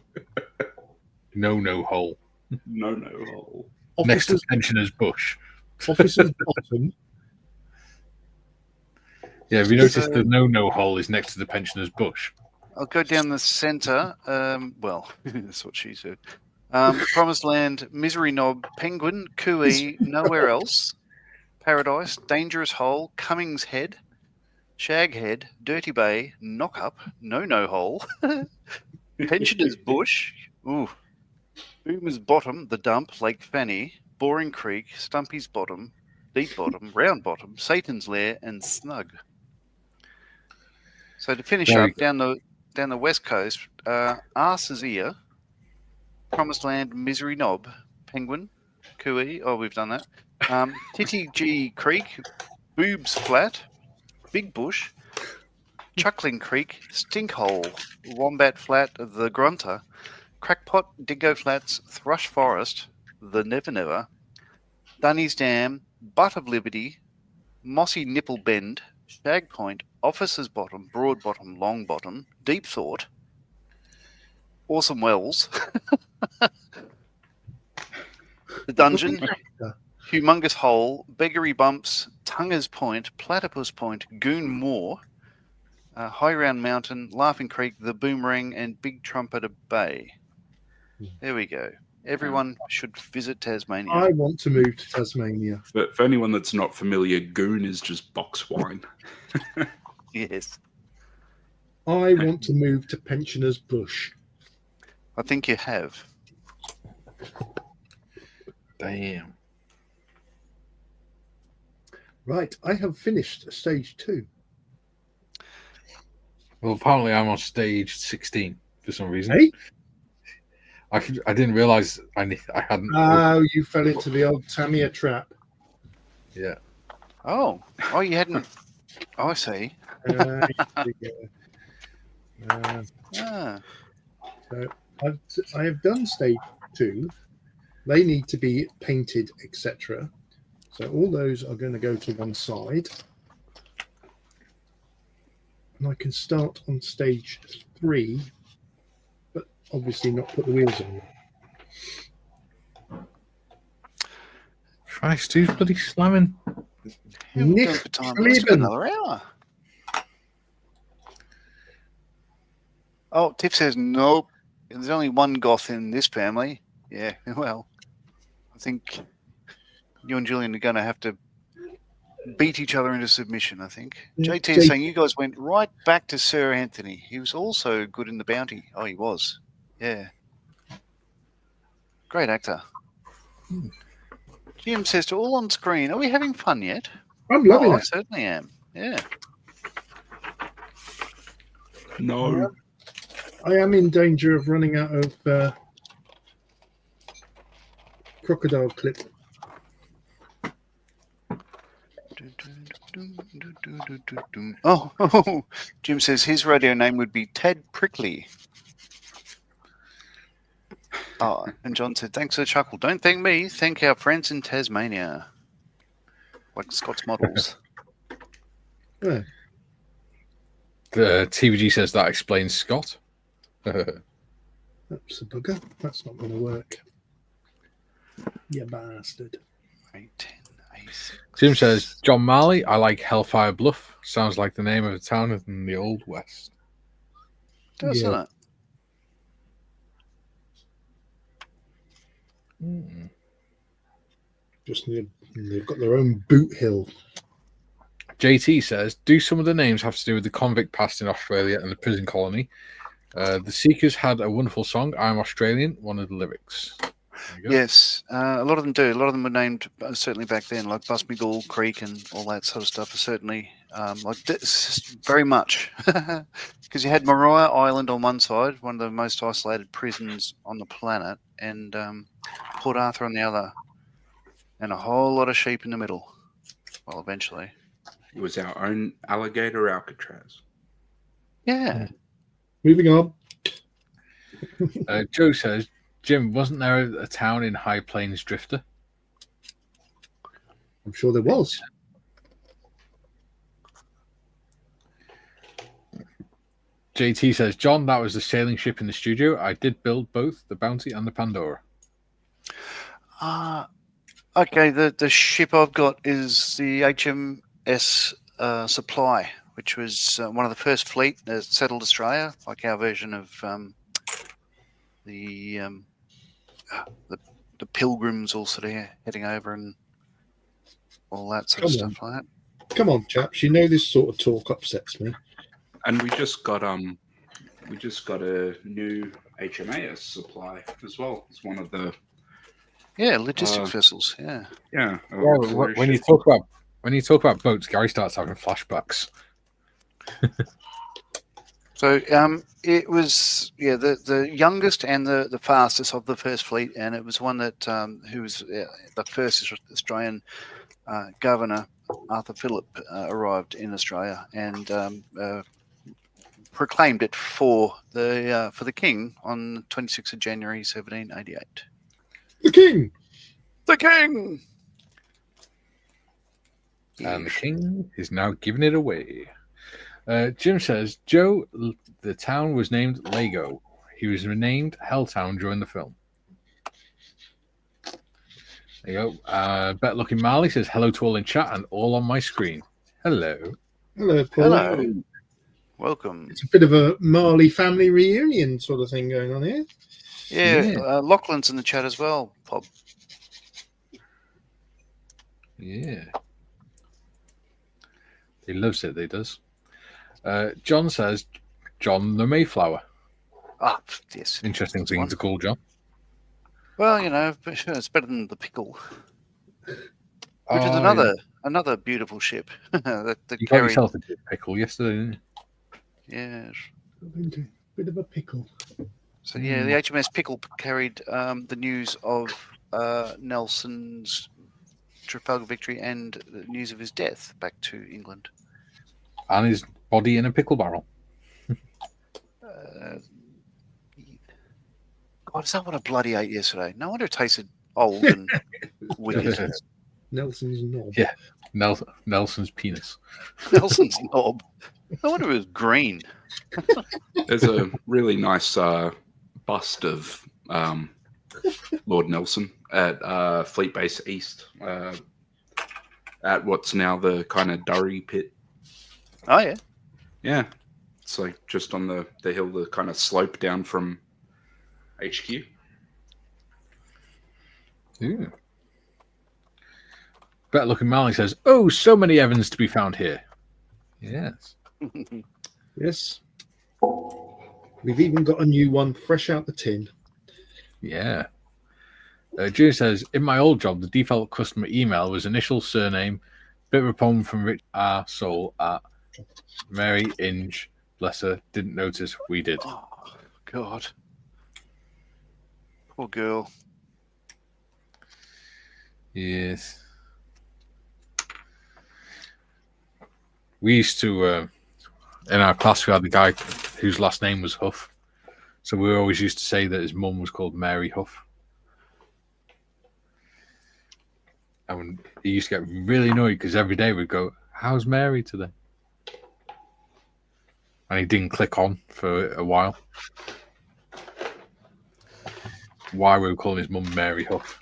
No hole. No Hole. Next to Officers, pensioner's bush. officers bottom. Yeah, have you noticed the no hole is next to the pensioner's bush? I'll go down the centre. Well, that's what she said. Promised Land, Misery Knob, Penguin, Cooey, Nowhere Else, Paradise, Dangerous Hole, Cummings Head, Shag Head, Dirty Bay, Knock Up, No Hole, Pensioner's Bush, Boomer's Bottom, The Dump, Lake Fanny, Boring Creek, Stumpy's Bottom, Deep Bottom, Round Bottom, Satan's Lair, and Snug. So to finish Very up, down the west coast, Arse's Ear, Promised Land, Misery Knob, Penguin, Cooey, we've done that, Titty G Creek, Boobs Flat, Big Bush, Chuckling Creek, Stinkhole, Wombat Flat, The Grunter, Crackpot, Dingo Flats, Thrush Forest, The Never Never, Dunny's Dam, Butt of Liberty, Mossy Nipple Bend, Shag Point, Officer's Bottom, Broad Bottom, Long Bottom, Deep Thought, Awesome Wells, The Dungeon, Humongous Hole, Beggary Bumps, Tunger's Point, Platypus Point, Goon Moor, High Round Mountain, Laughing Creek, The Boomerang, and Big Trumpeter Bay. There we go. Everyone should visit Tasmania. I want to move to Tasmania. But for anyone that's not familiar, goon is just box wine. Yes. I want to move to Pensioner's Bush. I think you have. Damn. Right, I have finished stage 2. Well, apparently I'm on stage 16 for some reason. Hey? I didn't realise I hadn't. Oh, you fell into the old Tamiya trap. Yeah. Oh, you hadn't. I see. Ah. Ah, So I have done stage 2. They need to be painted, etc. So all those are going to go to one side. And I can start on stage 3, but obviously not put the wheels on. Christ, who's bloody slamming? yeah, we're Nick going for time. Let's do Cleveland. another hour. Oh, Tiff says nope. There's only one goth in this family. Yeah, well, I think you and Julian are going to have to beat each other into submission, I think. Yeah, JT is saying you guys went right back to Sir Anthony. He was also good in The Bounty. Oh, he was. Yeah. Great actor. Jim says to all on screen, are we having fun yet? I'm loving I it. certainly am. Yeah. No. I am in danger of running out of crocodile clip. Oh, Jim says his radio name would be Ted Prickly. Oh, and John said, thanks for the chuckle. Don't thank me. Thank our friends in Tasmania. Like Scott's models. Yeah. The TVG says that explains Scott. That's a bugger. That's not going to work. You bastard. A10, A6. Jim says, John Marley, I like Hellfire Bluff. Sounds like the name of a town in the Old West. Doesn't Yeah. it? Just they've got their own boot hill. JT says, do some of the names have to do with the convict past in Australia and the prison colony? The Seekers had a wonderful song, I'm Australian, one of the lyrics. There you go. Yes, a lot of them do. A lot of them were named certainly back then, like Busmigall Creek and all that sort of stuff. Are certainly like this, very much because you had Maria Island on one side, one of the most isolated prisons on the planet, and Port Arthur on the other, and a whole lot of sheep in the middle. Well, eventually, It was our own alligator Alcatraz. yeah. Moving on. Joe says, Jim, wasn't there a town in High Plains Drifter? I'm sure there was. JT says, John, that was the sailing ship in the studio. I did build both the Bounty and the Pandora. Okay, the ship I've got is the HMS Supply, which was one of the first fleet that settled Australia, like our version of the Pilgrims, all sort of heading over and all that sort of stuff like that. Come on, chaps. You know this sort of talk upsets me. And we just got a new HMAS Supply as well. It's one of the Yeah, logistics vessels. Yeah. When you talk about boats, Gary starts having flashbacks. So it was the youngest and the fastest of the first fleet, and it was one that who was the first Australian governor, Arthur Phillip, arrived in Australia and proclaimed it for the king on 26th of January 1788. The king. The king. And the king is now giving it away. Jim says, Joe, the town was named Lego. He was renamed Helltown during the film. There you go. Bet Looking Marley says, hello to all in chat and all on my screen. Hello. Hello, Paul. Hello. Welcome. It's a bit of a Marley family reunion sort of thing going on here. Yeah. Lachlan's in the chat as well, Bob. Yeah. He loves it, he does. John says, John the Mayflower. Ah, yes. Interesting thing to call John. Well, it's better than the Pickle, which is another beautiful ship. that You got carried, yourself a good pickle yesterday, didn't you? yes. Bit of a pickle. So yeah, the HMS Pickle carried the news of Nelson's Trafalgar victory and the news of his death back to England. And his body in a pickle barrel. God, is that what I bloody ate yesterday? No wonder it tasted old and wicked. Nelson's knob. Yeah. Nelson's penis. Nelson's knob. No wonder it was green. There's a really nice bust of Lord Nelson at Fleet Base East at what's now the kind of Durry pit. Oh, yeah. Yeah. It's like just on the hill, the kind of slope down from HQ. Yeah. Better Looking Marley says, oh, so many Evans to be found here. Yes. Yes. We've even got a new one fresh out the tin. Yeah. Drew says, in my old job, the default customer email was initial surname, bit of a poem from Rich R. Soul at Mary Inge. Bless her. Didn't notice we did. Oh, God. Poor girl. Yes. We used to, in our class, we had the guy whose last name was Huff. So we always used to say that his mum was called Mary Huff. And he used to get really annoyed because every day we'd go, how's Mary today? And he didn't click on for a while. Why we were calling his mum Mary Huff.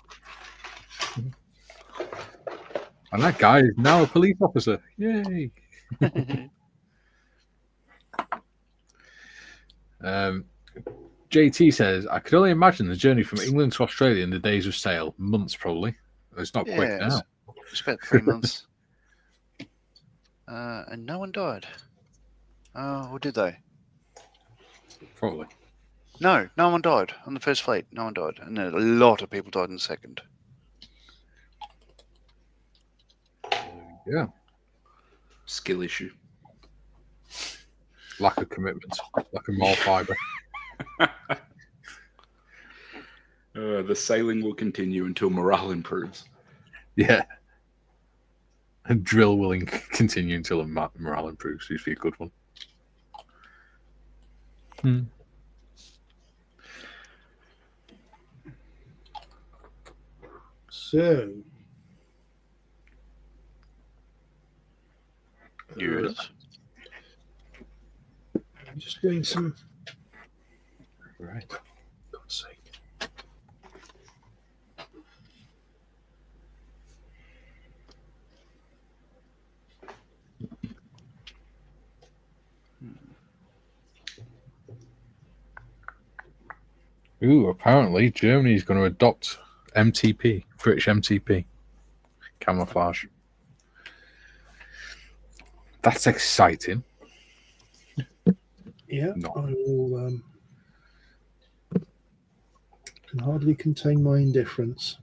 And that guy is now a police officer. Yay! JT says, I could only imagine the journey from England to Australia in the days of sail. Months, probably. It's not quick now. It's about 3 months. And no one died. Or did they? Probably. No one died on the first flight. No one died. And then a lot of people died in the second. Yeah. Skill issue. Lack of commitment. Lack of moral fibre. The sailing will continue until morale improves. Yeah. And drill will continue until morale improves. Used to be a good one. So, Yes. I'm just doing some. Right. God's sake. Ooh, apparently Germany's going to adopt MTP, British MTP, camouflage. That's exciting. Yeah, No. I will. Can hardly contain my indifference.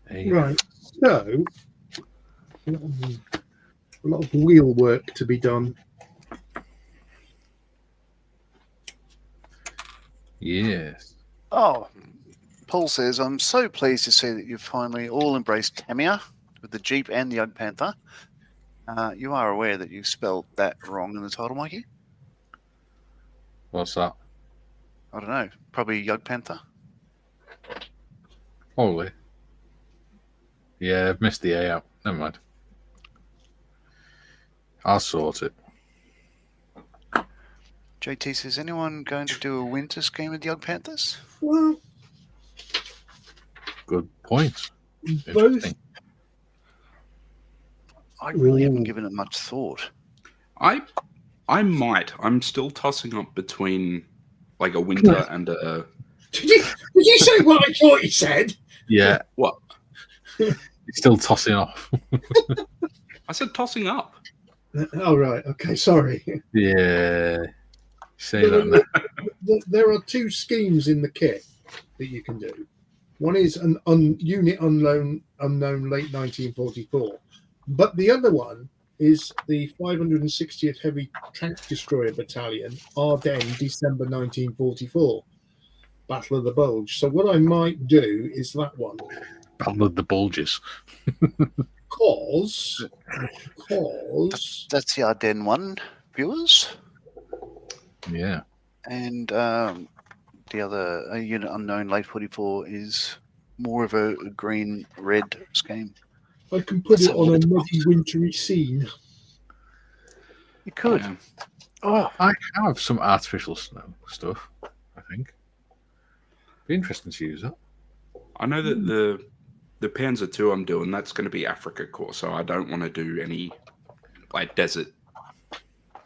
Right. So, a lot of wheel work to be done. Yes. Oh, Paul says, I'm so pleased to see that you've finally all embraced Tamiya with the Jeep and the Jagdpanther. You are aware that you spelled that wrong in the title, Mikey? What's that? I don't know. Probably Jagdpanther. Probably. Yeah, I've missed the A out. Never mind. I'll sort it. JT says, anyone going to do a winter scheme with the Jagdpanthers? Well, Good point. both. Interesting. I really haven't Ooh. given it much thought. I might. I'm still tossing up between like a winter and a. Did you say what I thought you said? Yeah, What? he's still tossing off. I said tossing up. Oh, right. Okay, sorry. Yeah. Say that now. There are two schemes in the kit that you can do. One is an unit unknown late 1944, but the other one is the 560th Heavy Tank Destroyer Battalion, Ardennes, December 1944, Battle of the Bulge. So what I might do is that one. Battle of the Bulges. Because That's the Ardennes one, viewers. Yeah. And the other unit unknown late 44 is more of a green-red scheme. I can put it on a muddy wintry scene. You could. Yeah. Oh, I have some artificial snow stuff, I think. Be interesting to use that. I know that the Panzer II I'm doing, that's going to be Africa Corps, so I don't want to do any like desert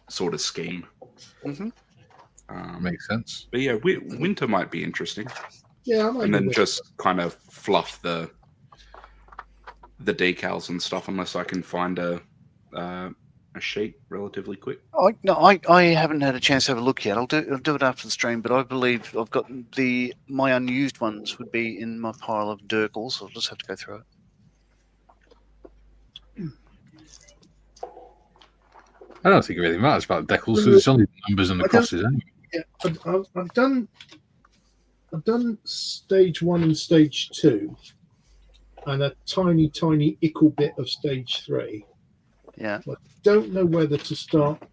sort of scheme. Mm-hmm. Makes sense. But yeah, winter might be interesting. Yeah, I might And do then that. just kind of fluff the decals and stuff, unless I can find a sheet relatively quick. I haven't had a chance to have a look yet. I'll do it after the stream, but I believe I've got my unused ones would be in my pile of Dirkles. I'll just have to go through it. I don't think it really matters about decals because it's only the numbers and the crosses anyway. Yeah, I've done stage 1 and stage 2, and a tiny ickle bit of stage 3. Yeah. I don't know whether to start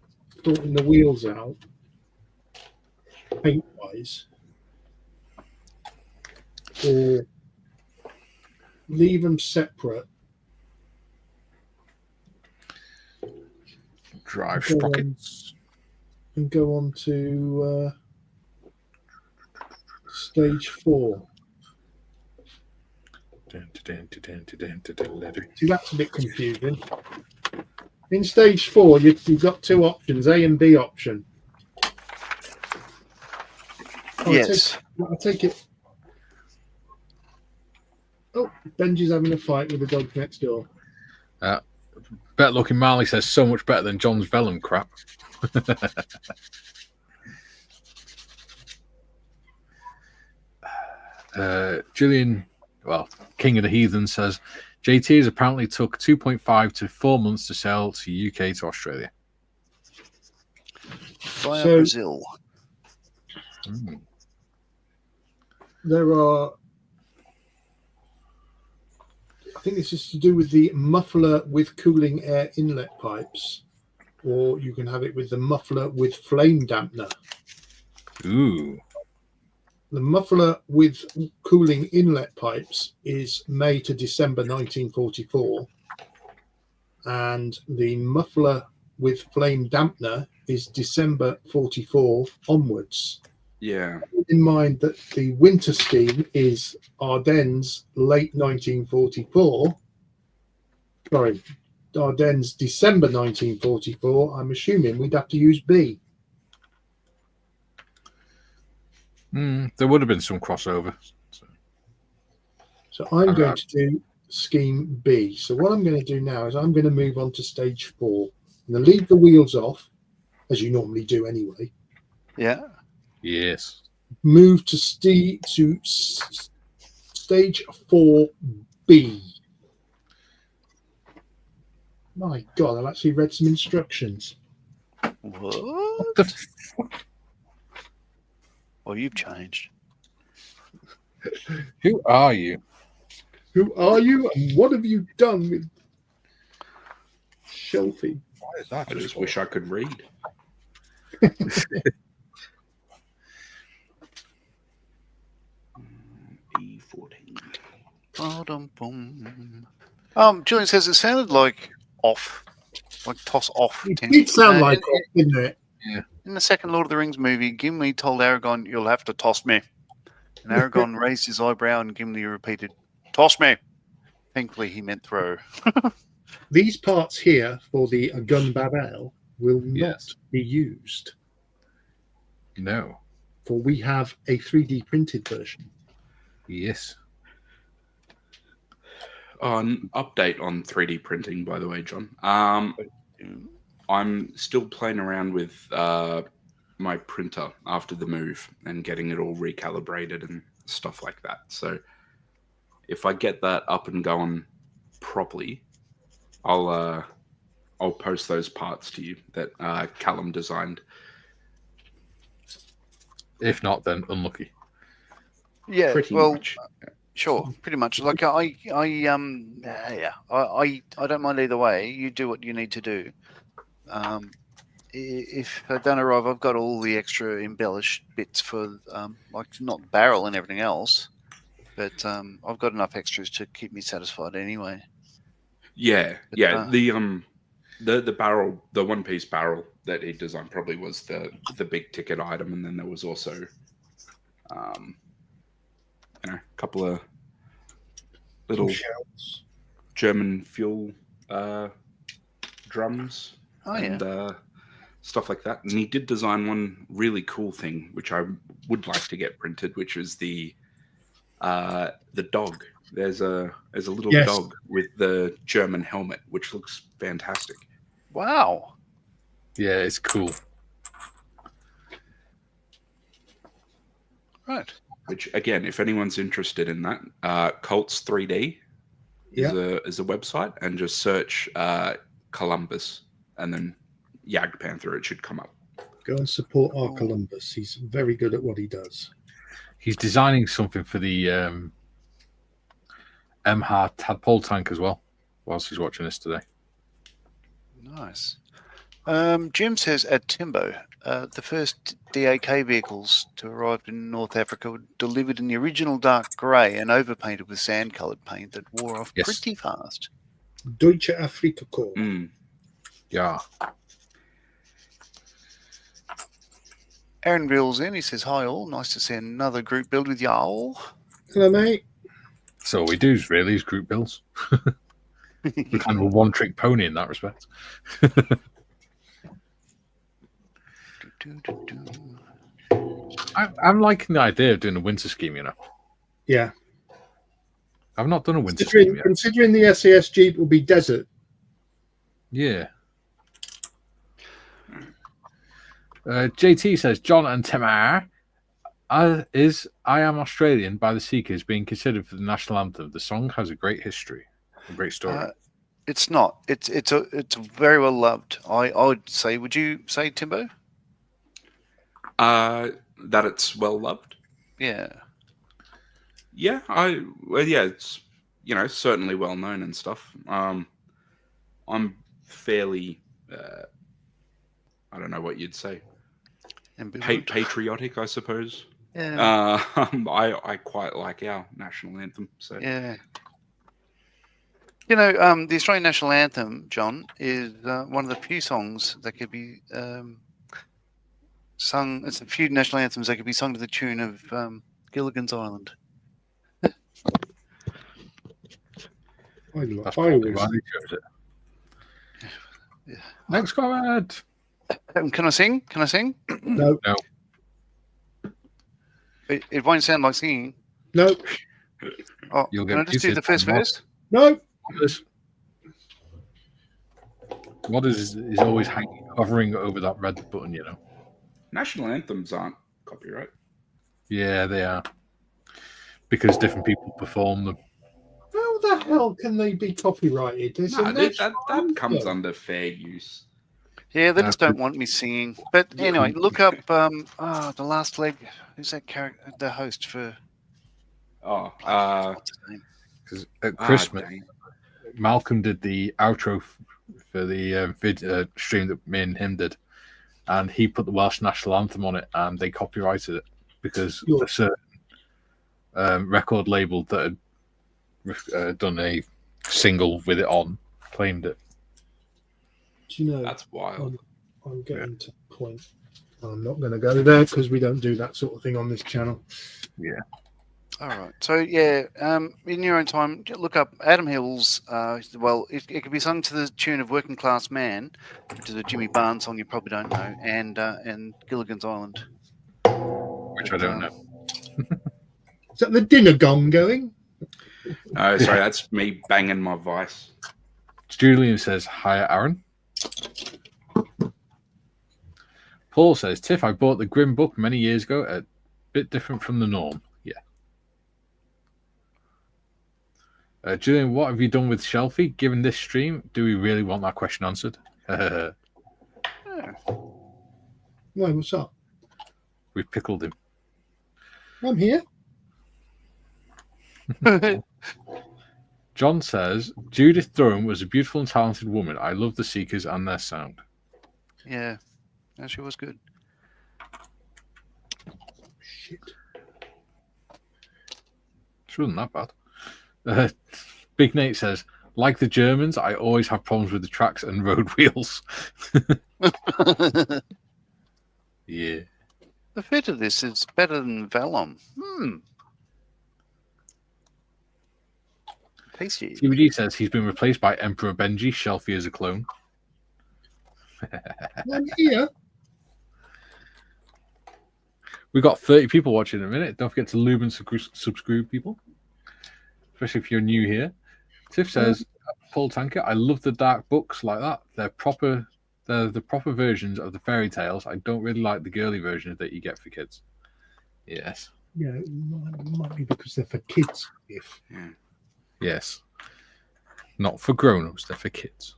sorting the wheels out paint wise or leave them separate. Drive Go on. sprockets. and go on to stage 4. See, that's a bit confusing. In stage 4, you've got 2 options, A and B option. Yes. I take it. Oh, Benji's having a fight with the dog next door. Better looking Marley says so much better than John's Vellum crap. Julian, well, King of the Heathen says JTs apparently took 2.5 to 4 months to sell to UK to Australia. Via Brazil. There are, I think this is to do with the muffler with cooling air inlet pipes, or you can have it with the muffler with flame dampener. Ooh. The muffler with cooling inlet pipes is May to December 1944, and the muffler with flame dampener is December 44 onwards. Yeah. Keep in mind that the winter scheme is Ardennes late 1944. Sorry, Ardennes December 1944. I'm assuming we'd have to use B. There would have been some crossover. So I'm going to do scheme B. So what I'm going to do now is I'm going to move on to stage 4. I'm going to leave the wheels off, as you normally do anyway. Yeah. Yes. Move to stage 4B. My God, I've actually read some instructions. What? Well, you've changed. Who are you? Who are you and what have you done with Shelfie? Why is that? I just wish I could read. E14. Julian says it sounded like off, like toss off. It did sound like off, didn't it? Yeah. In the second Lord of the Rings movie, Gimli told Aragorn, "You'll have to toss me." And Aragorn raised his eyebrow, and Gimli repeated, "Toss me." Thankfully, he meant throw. These parts here for the gun barrel will not Yes. be used, No. for we have a 3D printed version. Yes. An update on 3D printing, by the way, John. I'm still playing around with my printer after the move and getting it all recalibrated and stuff like that. So if I get that up and going properly, I'll post those parts to you that Callum designed. Mm. If not, then unlucky. Yeah, Pretty well, much. sure, pretty much. Like I don't mind either way. You do what you need to do. If I don't arrive, I've got all the extra embellished bits for like not barrel and everything else, but I've got enough extras to keep me satisfied anyway. Yeah, But, yeah. The barrel, the one-piece barrel that he designed probably was the big ticket item, and then there was also, a couple of little Shells. German fuel drums and stuff like that. And he did design one really cool thing, which I would like to get printed, which is the dog. There's a little Yes. dog with the German helmet, which looks fantastic. Wow. Yeah, it's cool. Right. Which again, if anyone's interested in that, Colts 3D is a website, and just search Columbus and then Jagdpanther. It should come up. Go and support our Columbus. He's very good at what he does. He's designing something for the MHA tadpole tank as well, whilst he's watching this today. Nice. Jim says at Timbo, the first DAK vehicles to arrive in North Africa were delivered in the original dark grey and overpainted with sand-coloured paint that wore off pretty fast. Deutsche Afrika Corps. Mm. Yeah. Aaron Bill's in. He says, hi all. Nice to see another group build with y'all. Hello, mate. So all we do is really is group builds. We're kind of a one-trick pony in that respect. I'm liking the idea of doing a winter scheme, you know. Yeah. I've not done a winter scheme yet. Considering the SAS Jeep will be desert. Yeah. JT says, John and Tamar, I Am Australian by the Seekers being considered for the national anthem. The song has a great history, a great story. It's not. It's very well loved. I would say. Would you say, Timbo? That it's well loved. Yeah. Yeah, it's certainly well known and stuff. I'm fairly I don't know what you'd say. Patriotic, I suppose. Yeah. I quite like our national anthem. So yeah. The Australian national anthem, John, is one of the few songs that could be sung. It's a few national anthems that could be sung to the tune of Gilligan's Island. That's probably why they chose it. Yeah. Next comment. Can I sing? No. No. It won't sound like singing. No. Oh, You'll can I get just do the first verse? No. What is always hovering over that red button, you know? National anthems aren't copyright. Yeah, they are. Because different people perform them. How the hell can they be copyrighted? That comes under fair use. Yeah, they just don't want me singing. But anyway, look up the last leg. Who's that character? The host for. What's his name? Because at Christmas, Malcolm did the outro for the stream that me and him did, and he put the Welsh national anthem on it, and they copyrighted it because a certain record label that had done a single with it on claimed it. Do you know? That's wild. I'm getting to the point. I'm not going to go there because we don't do that sort of thing on this channel. Yeah. All right. So in your own time, look up Adam Hill's. It could be sung to the tune of "Working Class Man," which is a Jimmy Barnes song you probably don't know, and Gilligan's Island, which I don't know. Is that the dinner gong going? Sorry, that's me banging my vice. Julian says, "Hi, Aaron." Paul says, "Tiff, I bought the Grimm book many years ago. A bit different from the norm." Yeah. Julian, what have you done with Shelfie? Given this stream, do we really want that question answered? Why? What's up? We pickled him. I'm here. John says, Judith Durham was a beautiful and talented woman. I love the Seekers and their sound. Yeah, she was good. Shit. She wasn't that bad. Big Nate says, like the Germans, I always have problems with the tracks and road wheels. Yeah. The fit of this is better than Vellum. Tasty. CBD says he's been replaced by Emperor Benji. Shelfie is a clone. I'm here. We've got 30 people watching in a minute. Don't forget to lube and subscribe, people. Especially if you're new here. Tiff says, Paul Tanker, I love the dark books like that. They're the proper versions of the fairy tales. I don't really like the girly versions that you get for kids. Yes. Yeah, it might be because they're for kids. Yes. Not for grown-ups, they're for kids.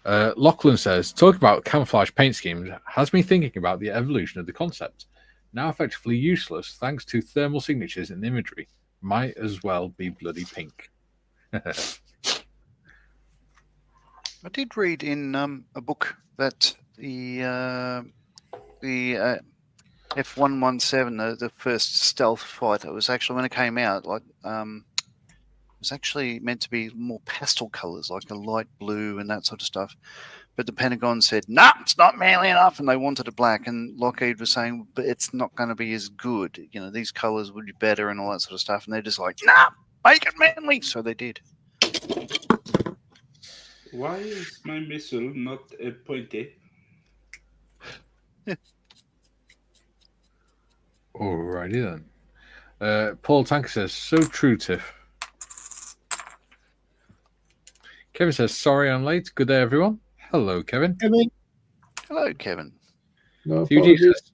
Lachlan says, talking about camouflage paint schemes has me thinking about the evolution of the concept. Now effectively useless thanks to thermal signatures and imagery. Might as well be bloody pink. I did read in a book that the F-117, the first stealth fighter, was actually, when it came out, it was actually meant to be more pastel colors, like a light blue and that sort of stuff. but the Pentagon said, "No, it's not manly enough," and they wanted it black. And Lockheed was saying, "But it's not going to be as good. You know, these colors would be better and all that sort of stuff." And they're just like, "Nah, make it manly." So they did. Why is my missile not pointy? Alrighty then. Paul Tanker says, so true, Tiff. Kevin says, sorry I'm late. Good day, everyone. Hello, Kevin. Kevin. Hello, Kevin. No TG apologies.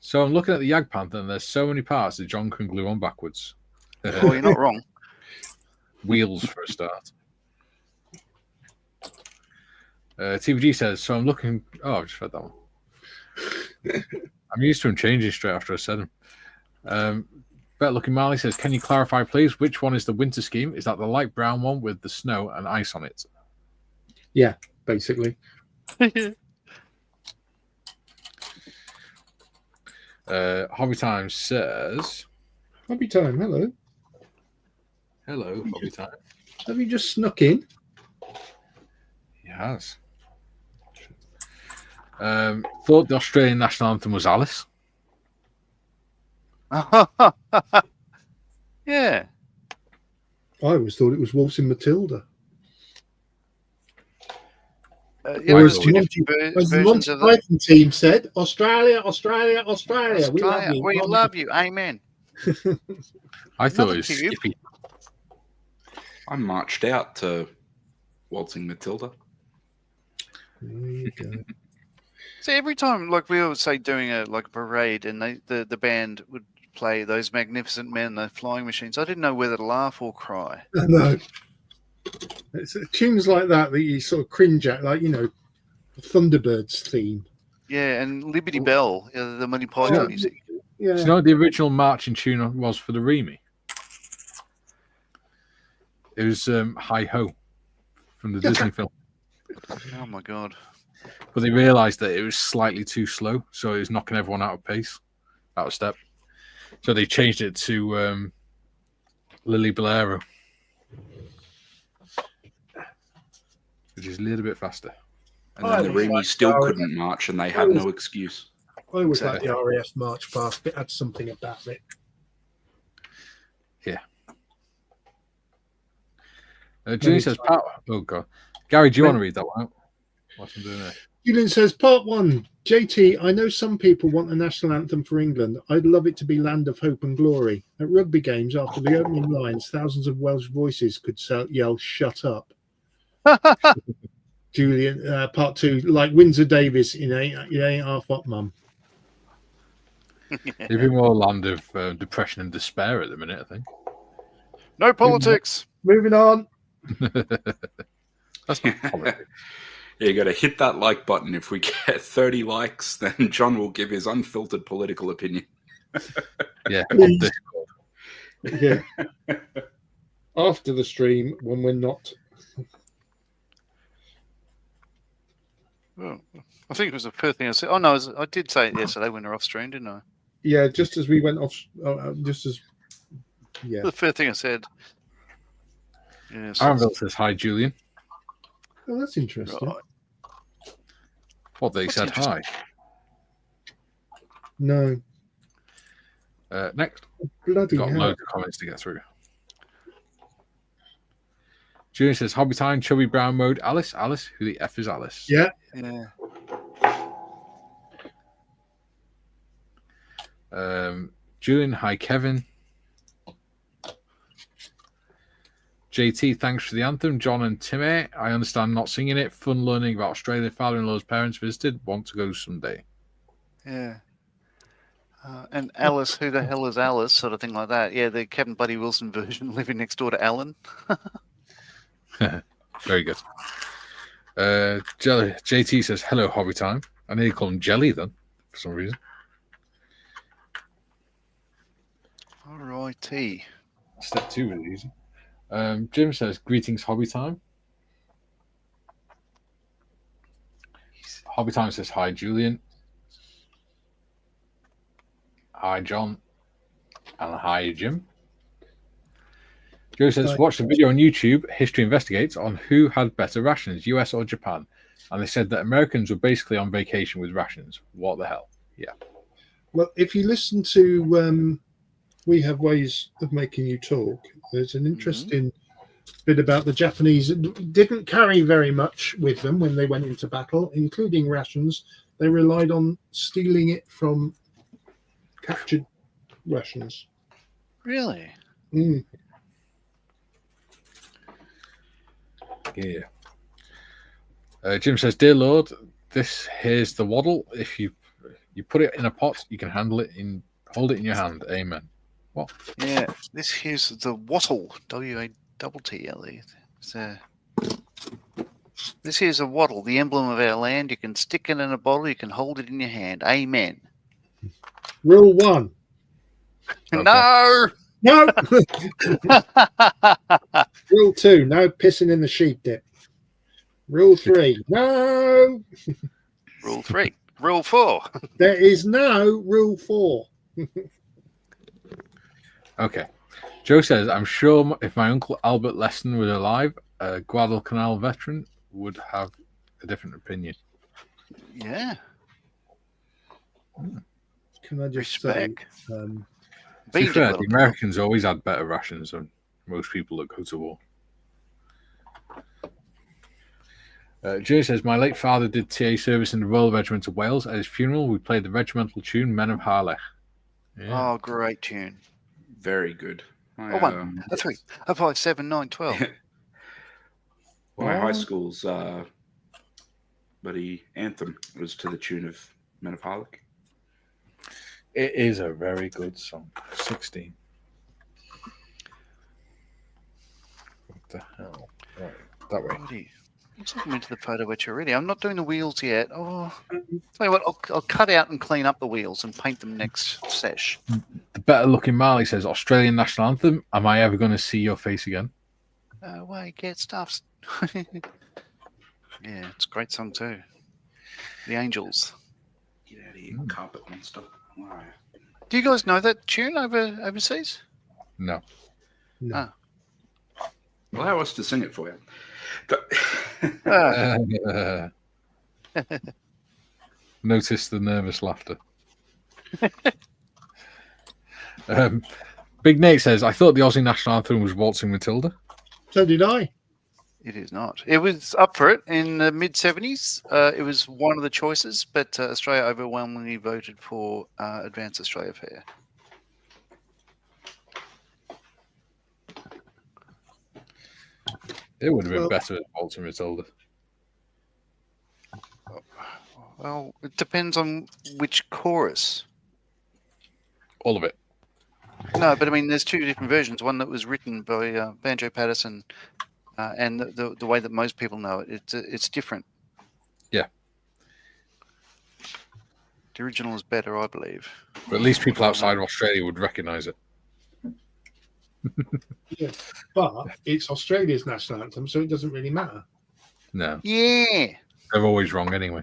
So I'm looking at the Jagdpanther, and there's so many parts that John can glue on backwards. Oh, you're not wrong. Wheels for a start. TVG says, so I'm looking... Oh, I've just read that one. I'm used to him changing straight after I said him. Better Looking Marley says, can you clarify, please, which one is the winter scheme? Is that the light brown one with the snow and ice on it? Yeah, basically. Hobby Time says... Hobby Time, hello. Hello, Hobby Time. Have you just snuck in? He has. Thought the Australian national anthem was Alice. Yeah. I always thought it was Waltzing Matilda. Yeah, Or there's as two Monty, different as the versions Monty of that. Python team said, Australia, Australia, Australia. We love Australia, you. we love you. Amen. I thought Another it was cube. Skippy. I marched out to Waltzing Matilda. There you go. So every time, like we always say, doing a parade, and the band would play those magnificent men, the flying machines. I didn't know whether to laugh or cry. No. It's tunes like that you sort of cringe at, like, the Thunderbirds theme. Yeah, and Liberty Bell, the Monty Python music. Yeah. Do you know what the original marching tune was for the Remy? It was Hi Ho from the Disney film. Oh my god! But they realised that it was slightly too slow, so it was knocking everyone out of pace, out of step. So they changed it to Lily Bolero, which is a little bit faster. And then the Remy still couldn't march, and they had no excuse. I always like the RAF March Past. It had something about it. Yeah. Julie says, oh god, Gary, do you want to read that one out? What I'm doing there? Julian says, part 1, JT, I know some people want a national anthem for England. I'd love it to be Land of Hope and Glory. At rugby games, after the opening lines, thousands of Welsh voices could yell, shut up. Julian, part 2, like Windsor Davies in You Ain't Half Up, Mum. It'd be more Land of Depression and Despair at the minute, I think. No politics. Moving on. That's not politics. Yeah, you got to hit that like button. If we get 30 likes, then John will give his unfiltered political opinion. Yeah, on Discord. Yeah. After the stream, when we're not. Oh, I think it was the first thing I said. Oh no, I did say it yesterday when they're off stream, didn't I? Yeah, just as we went off. Yeah. The first thing I said. Yes. Arenville says, hi, Julian. Oh, that's interesting. Right. What, they said hi? No. Next. Bloody Got hell. loads of comments to get through. Julian says, Hobby Time, Chubby Brown Mode, Alice. Alice, who the F is Alice? Yeah. Yeah. Julian, hi, Kevin. JT, thanks for the anthem. John and Timmy, I understand not singing it. Fun learning about Australia. Father-in-law's parents visited. Want to go someday. Yeah. And Alice, who the hell is Alice? Sort of thing like that. Yeah, the Kevin Buddy Wilson version, living next door to Alan. Very good. JT says, hello, Hobby Time. I nearly call him Jelly then, for some reason. All righty. Step 2 really easy. Jim says, greetings, Hobby Time. Hobby Time says, hi, Julian. Hi, John. And hi, Jim. Joe says, watch the video on YouTube, History Investigates, on who had better rations, US or Japan. And they said that Americans were basically on vacation with rations. What the hell? Yeah. Well, if you listen to We Have Ways of Making You Talk, there's an interesting bit about the Japanese. Didn't carry very much with them when they went into battle, including rations. They relied on stealing it from captured Russians. Really? Mm. Yeah. Jim says, "Dear Lord, here's the waddle. If you put it in a pot, you can hold it in your hand. Amen." What? Yeah. This here's the wattle. WATTLE. This here's a wattle, the emblem of our land. You can stick it in a bottle. You can hold it in your hand. Amen. Rule 1. Okay. No. No. Rule 2. No pissing in the sheep dip. Rule 3. No. Rule 3. Rule 4. There is no Rule 4. Okay. Joe says, "I'm sure if my uncle Albert Leston was alive, a Guadalcanal veteran would have a different opinion." Yeah. Can I just Respect. say, To be fair, the Americans always had better rations than most people that go to war. Joe says, "My late father did TA service in the Royal Regiment of Wales. At his funeral, we played the regimental tune Men of Harlech." Yeah. Oh, great tune. Very good. A 1, a 3, a 5, 7, 9, 12. My high school's buddy anthem was to the tune of Men of Harlech. It is a very good song. 16. What the hell? Right, that way. Bloody. Looks like I'm into the photo etch already. I'm not doing the wheels yet. Oh, tell you what, I'll cut out and clean up the wheels and paint them next sesh. The better looking Marley says, "Australian national anthem. Am I ever going to see your face again?" Way get stuffs. Yeah, it's a great song too. The Angels. Get out of here, carpet monster. Why? Do you guys know that tune overseas? No. no. Allow us to sing it for you. Notice the nervous laughter. Big Nate says, "I thought the Aussie national anthem was Waltzing Matilda." So did I. It is not. It was up for it in the mid-70s. It was one of the choices, but Australia overwhelmingly voted for Advance Australia Fair. It would have been better as Waltzing Matilda. Well, it depends on which chorus. All of it. No, but I mean, there's 2 different versions. One that was written by Banjo Patterson, and the way that most people know it, it's different. Yeah. The original is better, I believe. But at least people outside of Australia would recognise it. Yeah. But it's Australia's national anthem, so it doesn't really matter. No. Yeah. They're always wrong anyway.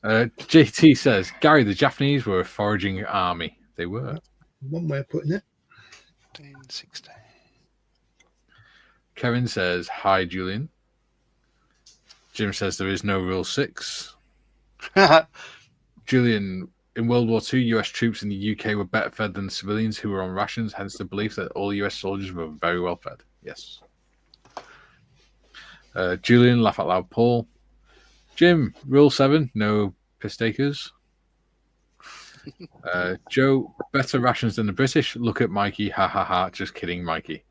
JT says, "Gary, the Japanese were a foraging army." They were. One way of putting it. 15, 16. Kevin says, "Hi, Julian." Jim says, "There is no Rule 6. Julian, in World War II, US troops in the UK were better fed than civilians who were on rations, hence the belief that all US soldiers were very well fed. Yes. Julian, laugh out loud, Paul. Jim, Rule 7, no piss takers. Joe, better rations than the British. Look at Mikey. Ha ha ha. Just kidding, Mikey.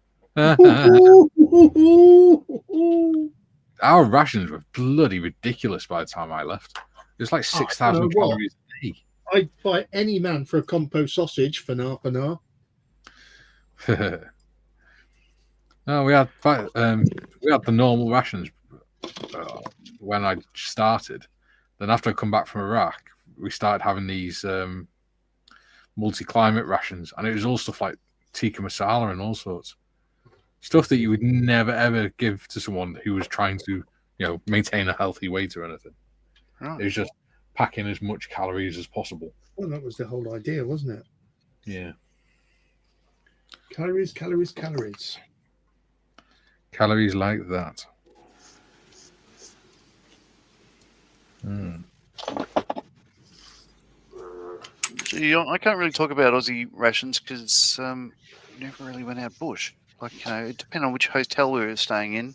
Our rations were bloody ridiculous by the time I left. It was like 6,000 calories a day. I'd buy any man for a compost sausage for an. No, we had the normal rations when I started. Then after I come back from Iraq, we started having these multi-climate rations, and it was all stuff like tikka masala and all sorts. Stuff that you would never ever give to someone who was trying to, maintain a healthy weight or anything. Right. It was just packing as much calories as possible. Well, that was the whole idea, wasn't it? Yeah. Calories, calories, calories. Calories like that. See, I can't really talk about Aussie rations because never really went out bush. Like, it depended on which hotel we were staying in.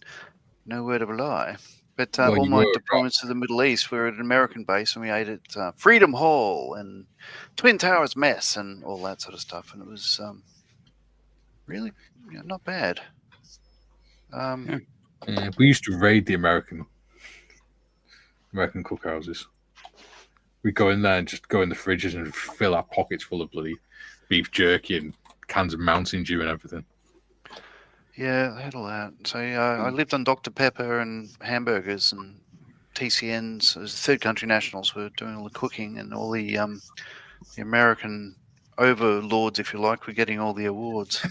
No word of a lie. But Well, all you my were, deployments to the Middle East were at an American base, and we ate at Freedom Hall and Twin Towers Mess and all that sort of stuff. And it was really not bad. Yeah, we used to raid the American cookhouses. We'd go in there and just go in the fridges and fill our pockets full of bloody beef jerky and cans of Mountain Dew and everything. Yeah, I had all that. So I lived on Dr. Pepper and hamburgers and TCNs. It was third country nationals were doing all the cooking, and all the American overlords, if you like, were getting all the awards.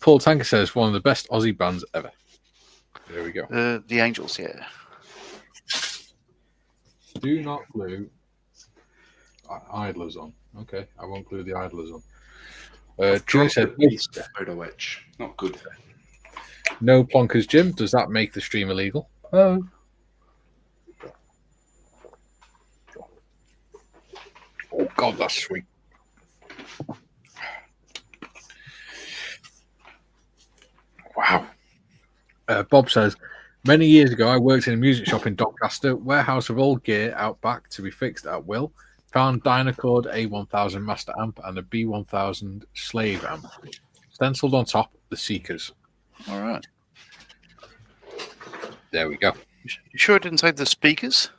Paul Tanker says one of the best Aussie bands ever. There we go. The Angels, yeah. Do not glue idlers on. Okay, I won't glue the idlers on. Jim said photo etch. Not good. no plonkers, Jim. Does that make the stream illegal? Oh. Oh God, that's sweet. Wow. Bob says, many years ago, I worked in a music shop in Doncaster, warehouse of old gear out back to be fixed at will. Found Dynacord A1000 master amp and a B1000 slave amp. Stenciled on top, the Seekers. All right. There we go. You sure it didn't say the speakers?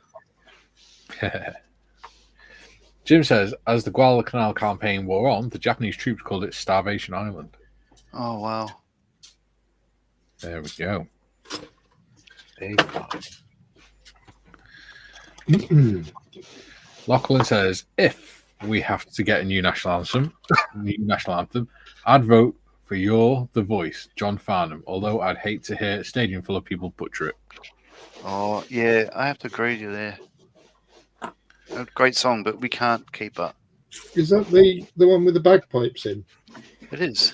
Jim says, as the Guadalcanal campaign wore on, the Japanese troops called it Starvation Island. Oh, wow. There we go. Lachlan says, if we have to get a new national anthem, I'd vote for You're the Voice, John Farnham, although I'd hate to hear a stadium full of people butcher it. Oh, yeah, I have to agree with you there. A great song, but we can't keep up. Is that the one with the bagpipes in? It is.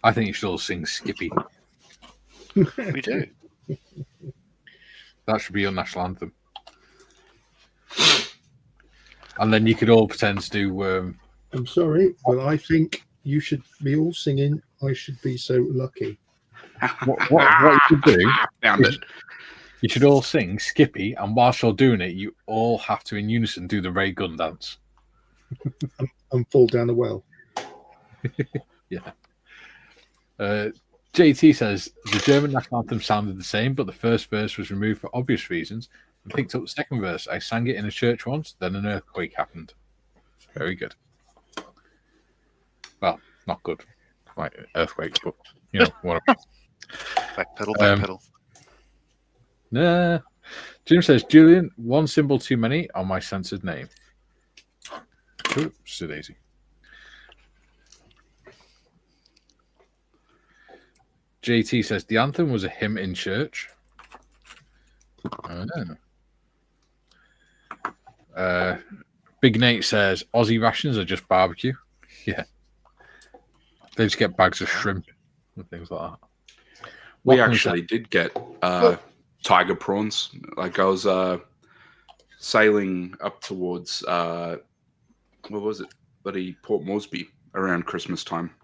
I think you should all sing Skippy. We do. That should be your national anthem. And then you could all pretend to do... I'm sorry, but I think you should be all singing I Should Be So Lucky. What you should do... Found it. You should all sing Skippy, and whilst you're doing it, you all have to, in unison, do the Ray Gun dance. And fall down the well. Yeah. JT says the German national anthem sounded the same, but the first verse was removed for obvious reasons and picked up the second verse. I sang it in a church once, then an earthquake happened. Very good. Well, not good. Like earthquakes, but whatever. Backpedal. Nah. Jim says, Julian, one symbol too many on my censored name. Oops, daisy. JT says the anthem was a hymn in church. I don't know. Big Nate says Aussie rations are just barbecue. Yeah. They just get bags of shrimp and things like that. We actually did get tiger prawns. Like I was sailing up towards where was it? Bloody Port Moresby around Christmas time.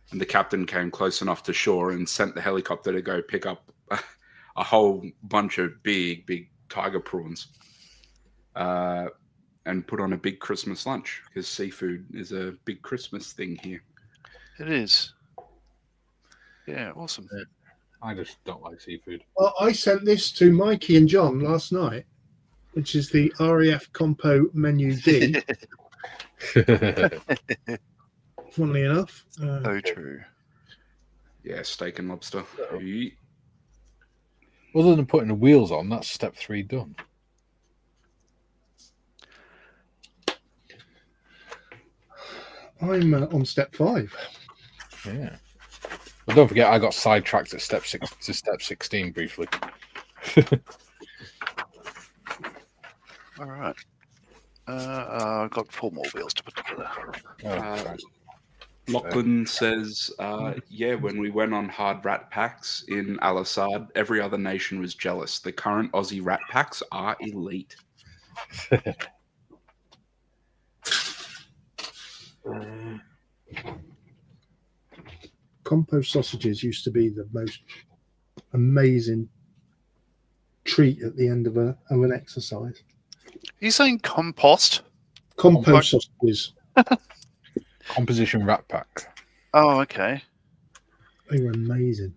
And the captain came close enough to shore and sent the helicopter to go pick up a whole bunch of big tiger prawns and put on a big Christmas lunch because seafood is a big Christmas thing here. It is. Yeah, awesome. I just don't like seafood. Well, I sent this to Mikey and John last night, which is the RAF Compo Menu D. Funnily enough. So true. Yeah, steak and lobster. Other than putting the wheels on, that's step 3 done. I'm on step 5. Yeah. But don't forget, I got sidetracked at step 6 to step 16 briefly. All right. I've got 4 more wheels to put together. Right. Lachlan says, yeah, when we went on hard rat packs in Al Assad, every other nation was jealous. The current Aussie rat packs are elite. Compost sausages used to be the most amazing treat at the end of an exercise. Are you saying compost? Compost sausages. Composition rat pack. Oh, okay. They were amazing.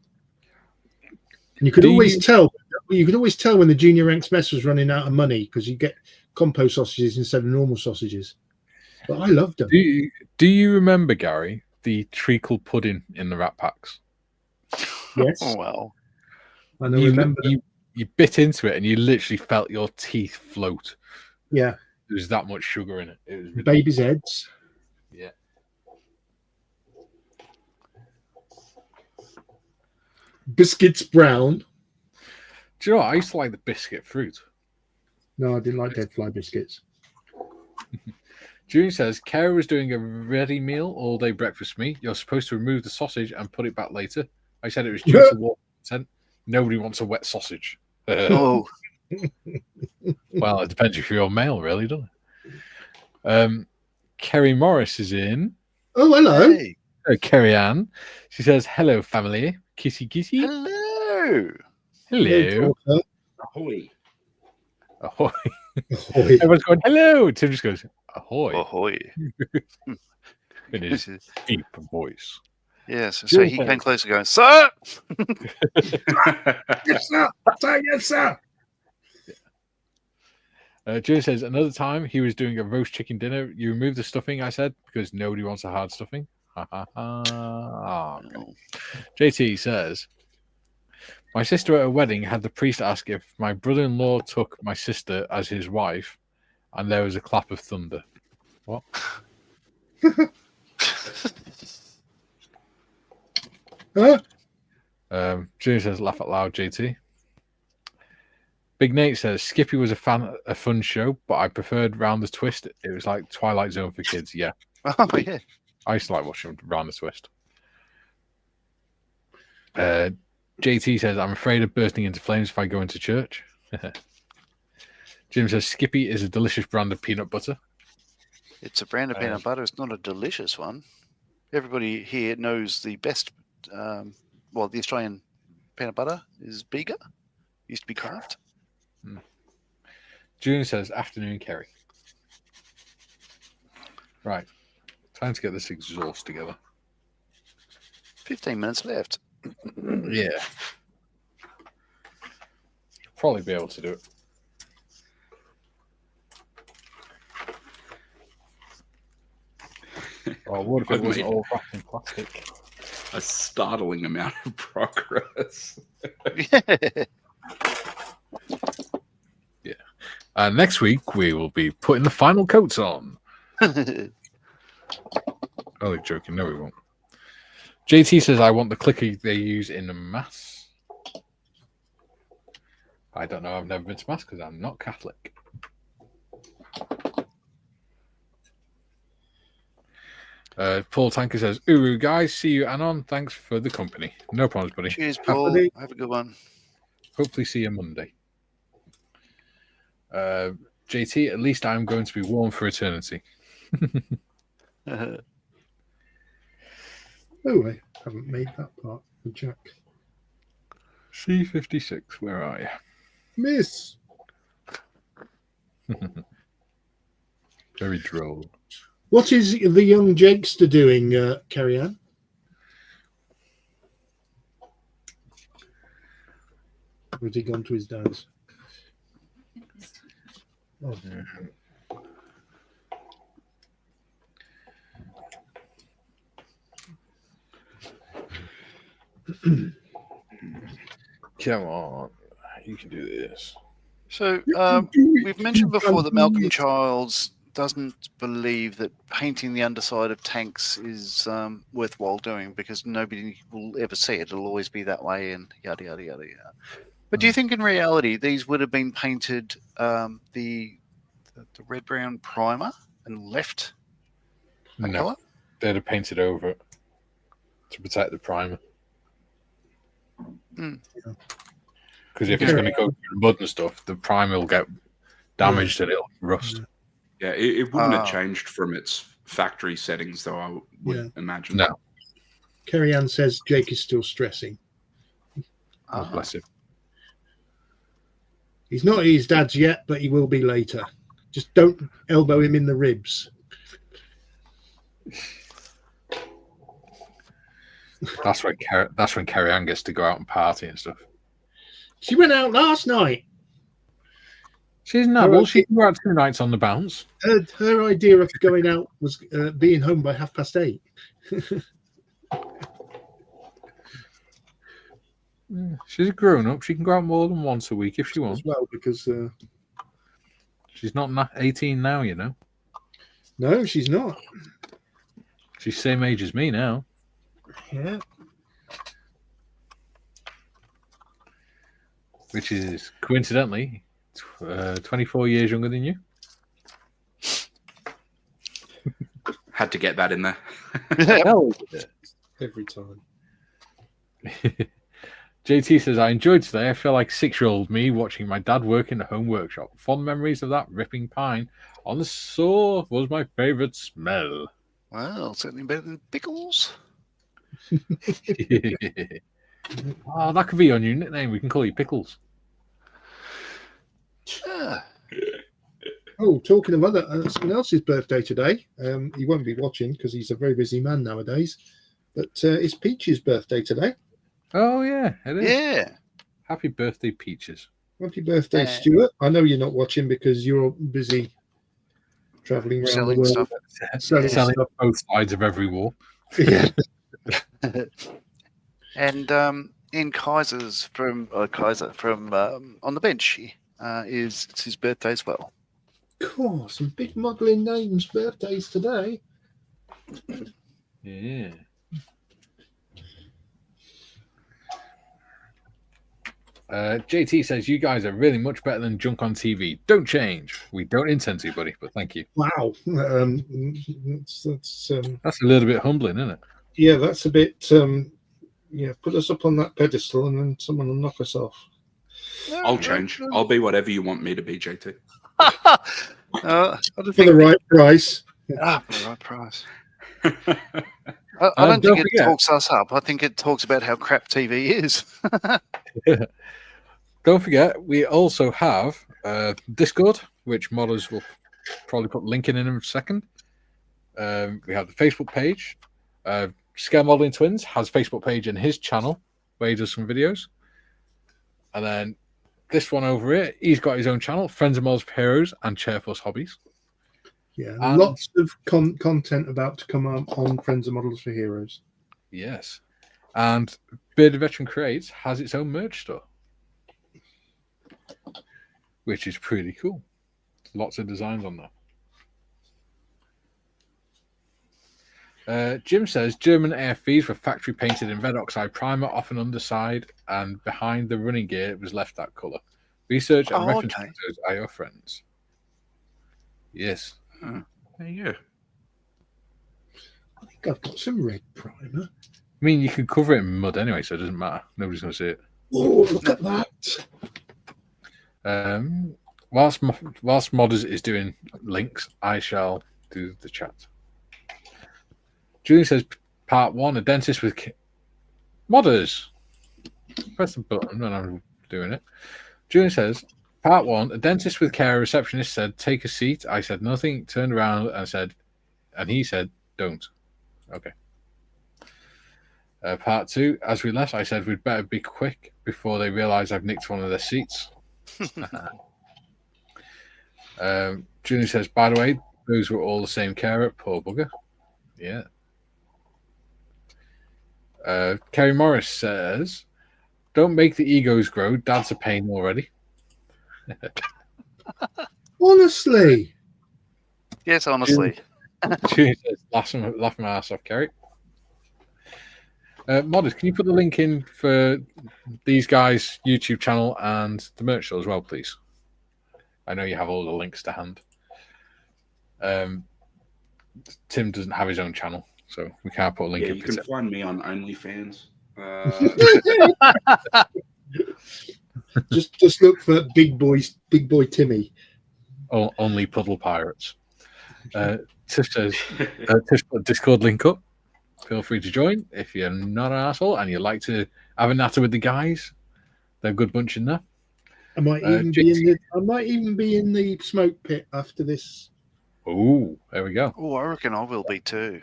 And you could always tell. You could always tell when the junior ranks mess was running out of money because you get compost sausages instead of normal sausages. But I loved them. Do you remember, Gary, the treacle pudding in the rat packs? Yes. Oh, wow. And I remember. You bit into it and you literally felt your teeth float. Yeah. There was that much sugar in it. It was ridiculous. Baby's heads. Yeah. Biscuits brown. Do you know what? I used to like the biscuit fruit. No, I didn't like dead fly biscuits. June says, Kara was doing a ready meal all day breakfast for me. You're supposed to remove the sausage and put it back later. I said it was due to water content. Nobody wants a wet sausage. Oh, Well, it depends if you're male, really, doesn't it? Kerry Morris is in. Oh, hello. hey. Kerry Ann. She says, hello, family. Kissy, kissy. Hello. Hello. Ahoy. Ahoy. Ahoy. Everyone's going, hello. Tim just goes, ahoy. Ahoy. In his deep voice. Yes, so he came closer going, sir! Yes, sir. Say yes, sir. June says, another time he was doing a roast chicken dinner. You removed the stuffing, I said, because nobody wants a hard stuffing. Ha ha ha. Okay. JT says, my sister at a wedding had the priest ask if my brother-in-law took my sister as his wife, and there was a clap of thunder. What? Huh? June says, laugh out loud, JT. Big Nate says, Skippy was a fun show, but I preferred Round the Twist. It was like Twilight Zone for kids. Yeah. Oh, yeah. I used to like watching Round the Twist. JT says, I'm afraid of bursting into flames if I go into church. Jim says, Skippy is a delicious brand of peanut butter. It's a brand of peanut butter. It's not a delicious one. Everybody here knows the best, the Australian peanut butter is Bega. Used to be Kraft. June says, afternoon, Kerry. Right. Time to get this exhaust together. 15 minutes left. Yeah. Probably be able to do it. Oh, what if it wasn't all wrapped in plastic? A startling amount of progress. Yeah. Next week, we will be putting the final coats on. Oh, joking. No, we won't. JT says, I want the clicker they use in the Mass. I don't know. I've never been to Mass because I'm not Catholic. Paul Tanker says, Uru, guys, see you, Anon. Thanks for the company. No problems, buddy. Cheers, Paul. Have a good one. Hopefully see you Monday. JT, at least I'm going to be warm for eternity. Oh, I haven't made that part with Jack. C56, where are you? Miss. Very droll. What is the young Jakester doing, Carrie Ann? Or has he gone to his dad's? Oh. Come on. You can do this. So we've mentioned before that Malcolm Childs doesn't believe that painting the underside of tanks is worthwhile doing because nobody will ever see it. It'll always be that way and yada, yada, yada, yada. But do you think in reality these would have been painted the red-brown primer and left a colour? they'd have painted over it to protect the primer. Hmm. Because if it's going to go through the mud and stuff, the primer will get damaged and it'll rust. Yeah, it wouldn't have changed from its factory settings, though, I would imagine. No. Kerry Ann says Jake is still stressing. Oh, bless him. He's not at his dad's yet, but he will be later. Just don't elbow him in the ribs. That's when Kerry Ann gets to go out and party and stuff. She went out last night. She's noble. She can go out 2 nights on the bounce. Her idea of going out was being home by 8:30. She's a grown-up. She can go out more than once a week if she wants. As well, because she's not 18 now, you know. No, she's not. She's same age as me now. Yeah. Which is coincidentally 24 years younger than you. Had to get that in there. Every time. JT says, I enjoyed today. I feel like 6-year-old me watching my dad work in the home workshop. Fond memories of that ripping pine on the saw was my favourite smell. Well, certainly better than pickles. Oh, that could be your new nickname. We can call you Pickles. Oh, talking of someone else's birthday today. He won't be watching because he's a very busy man nowadays. But it's Peach's birthday today. Oh, yeah, it is. Yeah. Happy birthday, Peaches. Happy birthday, Stuart. I know you're not watching because you're busy travelling around the world. Stuff. Selling stuff. Both sides of every war. Yeah. And Ian Kaiser's from on the bench it's his birthday as well. Cool. Some big modelling names' birthdays today. Yeah. JT says, you guys are really much better than junk on TV. Don't change. We don't intend to, buddy, but thank you. Wow. That's a little bit humbling, isn't it? Yeah, that's a bit... put us up on that pedestal and then someone will knock us off. I'll change. I'll be whatever you want me to be, JT. For the right price. For the right price. I don't think it talks us up. I think it talks about how crap TV is. Don't forget, we also have Discord, which modders will probably put a link in a second. We have the Facebook page. Scale Modeling Twins has a Facebook page in his channel where he does some videos. And then this one over here, he's got his own channel, Friends of Models for Heroes and Chairforce Hobbies. Yeah, lots of content about to come on Friends of Models for Heroes. Yes. And Bearded Veteran Creates has its own merch store, which is pretty cool. Lots of designs on there. Jim says German AFVs were factory painted in red oxide primer, often underside and behind the running gear was left that colour. Research and reference photos are your friends. Yes. There you go. I think I've got some red primer. I mean, you can cover it in mud anyway, so it doesn't matter. Nobody's going to see it. Oh, look at that. Whilst Modders is doing links, I shall do the chat. Julian says, part 1, a dentist with... Modders! Press the button when I'm doing it. Julian says, part 1, a dentist with care, a receptionist said, take a seat. I said nothing, turned around and he said, don't. Okay. Part 2, as we left, I said we'd better be quick before they realise I've nicked one of their seats. Julian says, by the way, those were all the same carer, poor bugger. Yeah. Kerry Morris says, don't make the egos grow. Dad's a pain already. Honestly. Yes, honestly. Julian says, laugh my ass off, Kerry. Modders, can you put the link in for these guys' YouTube channel and the merch store as well, please? I know you have all the links to hand. Tim doesn't have his own channel, So we can't put a link Yeah, in. you can find me on OnlyFans. Just look for big boy Timmy. Only Puddle Pirates. Tiff says, Tiff put a Discord link up. Feel free to join if you're not an asshole and you'd like to have a natter with the guys. They're a good bunch in there. I might even be in the smoke pit after this. Oh, there we go. Oh, I reckon I will be too.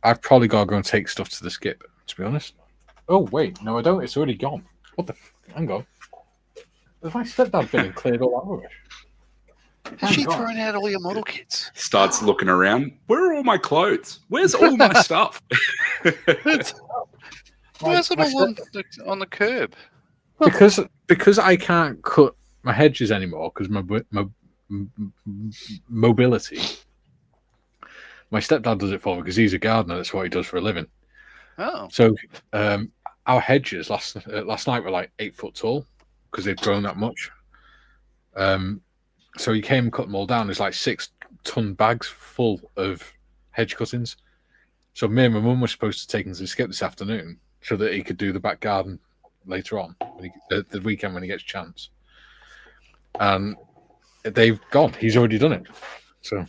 I've probably got to go and take stuff to the skip, to be honest. Oh, wait. No, I don't. It's already gone. What the... Hang on. Has my stepdad been and cleared all that rubbish? Has she thrown out all your model kits? Starts looking around. Where are all my clothes? Where's all my stuff? Where's it all on the curb? Because I can't cut my hedges anymore because my mobility. My stepdad does it for me because he's a gardener. That's what he does for a living. Oh, So our hedges last night were like 8 foot tall because they'd grown that much. So he came and cut them all down. There's like 6-ton bags full of hedge cuttings. So me and my mum were supposed to take him to the skip this afternoon so that he could do the back garden later on, the weekend when he gets a chance. And they've gone. He's already done it. So,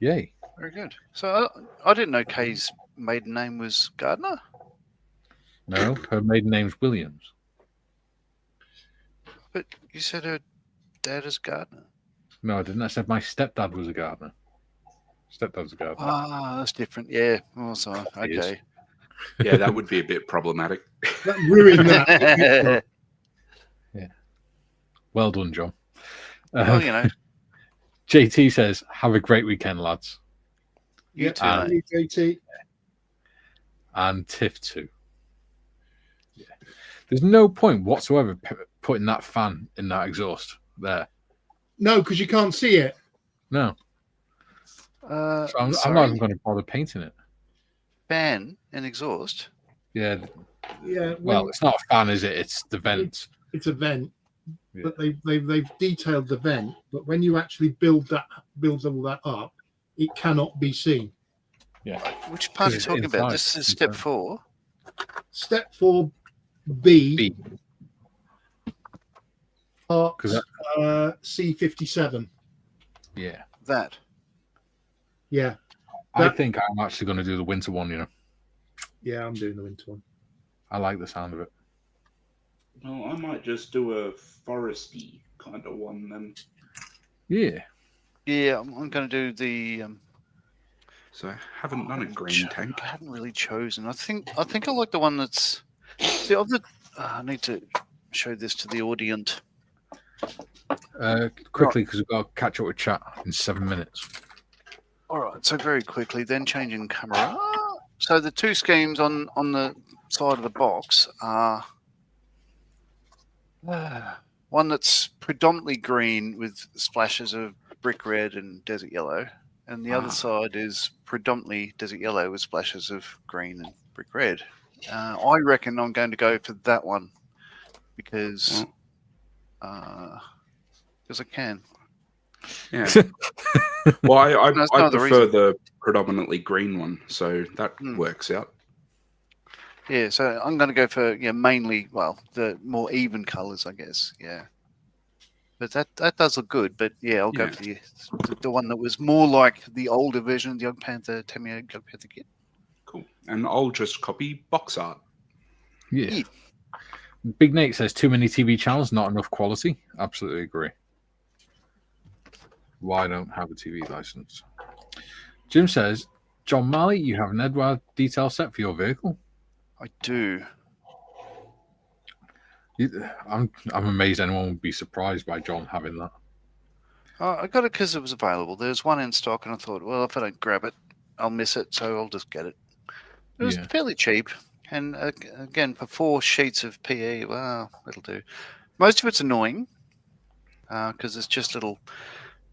yay. very good. So I didn't know Kay's maiden name was Gardner. No, her maiden name's Williams. But you said her dad is Gardner. No, I didn't. I said my stepdad was a gardener. Stepdad's a gardener. Ah, that's different. Yeah. Also, He is. okay. Yeah, that would be a bit problematic. That ruined that. Well done, John. Well, you know, JT says, have a great weekend, lads. you too. and- mate. JT. And Tiff too. Yeah. There's no point whatsoever putting that fan in that exhaust there. No, because you can't see it. No. So I'm not sorry. even going to bother painting it. Fan and exhaust. Yeah. Yeah. Well, it's not a fan, is it? It's the vents. It's a vent, Yeah. but they've detailed the vent. But when you actually build all that up, it cannot be seen. Yeah. Which part are you It's talking about? inside. This is step Inside. 4. Step 4B, B. part 'Cause C57. Yeah. That. Yeah, I That- think I'm actually going to do the winter one, yeah, I'm doing the winter one. I like the sound of it. Well, I might just do a foresty kind of one then. Yeah. Yeah, I'm going to do the. So I haven't done a green tank. I haven't really chosen. I think I like the one that's. See, I need to show this to the audience. Quickly, because we've got to catch up with chat in 7 minutes. All right, so very quickly, then changing camera. So the two schemes on the side of the box are one that's predominantly green with splashes of brick red and desert yellow, and the other side is predominantly desert yellow with splashes of green and brick red. I reckon I'm going to go for that one because I can. Yeah. Well, I That's I not the prefer reason. the predominantly green one, so that works out. Yeah, so I'm going to go for mainly the more even colours, I guess. Yeah, but that does look good. But yeah, I'll go for the one that was more like the older version of the Jagdpanther Tamiya Jagdpanther kit. Cool. And I'll just copy box art. Yeah. Big Nate says too many TV channels, not enough quality. Absolutely agree. Why don't have a TV license? Jim says, John Malley, you have an Edward detail set for your vehicle. I do. I'm amazed anyone would be surprised by John having that. I got it because it was available. There's one in stock, and I thought, well, if I don't grab it, I'll miss it, so I'll just get it. It was fairly cheap, and again, for 4 sheets of PE, well, it'll do. Most of it's annoying because it's just little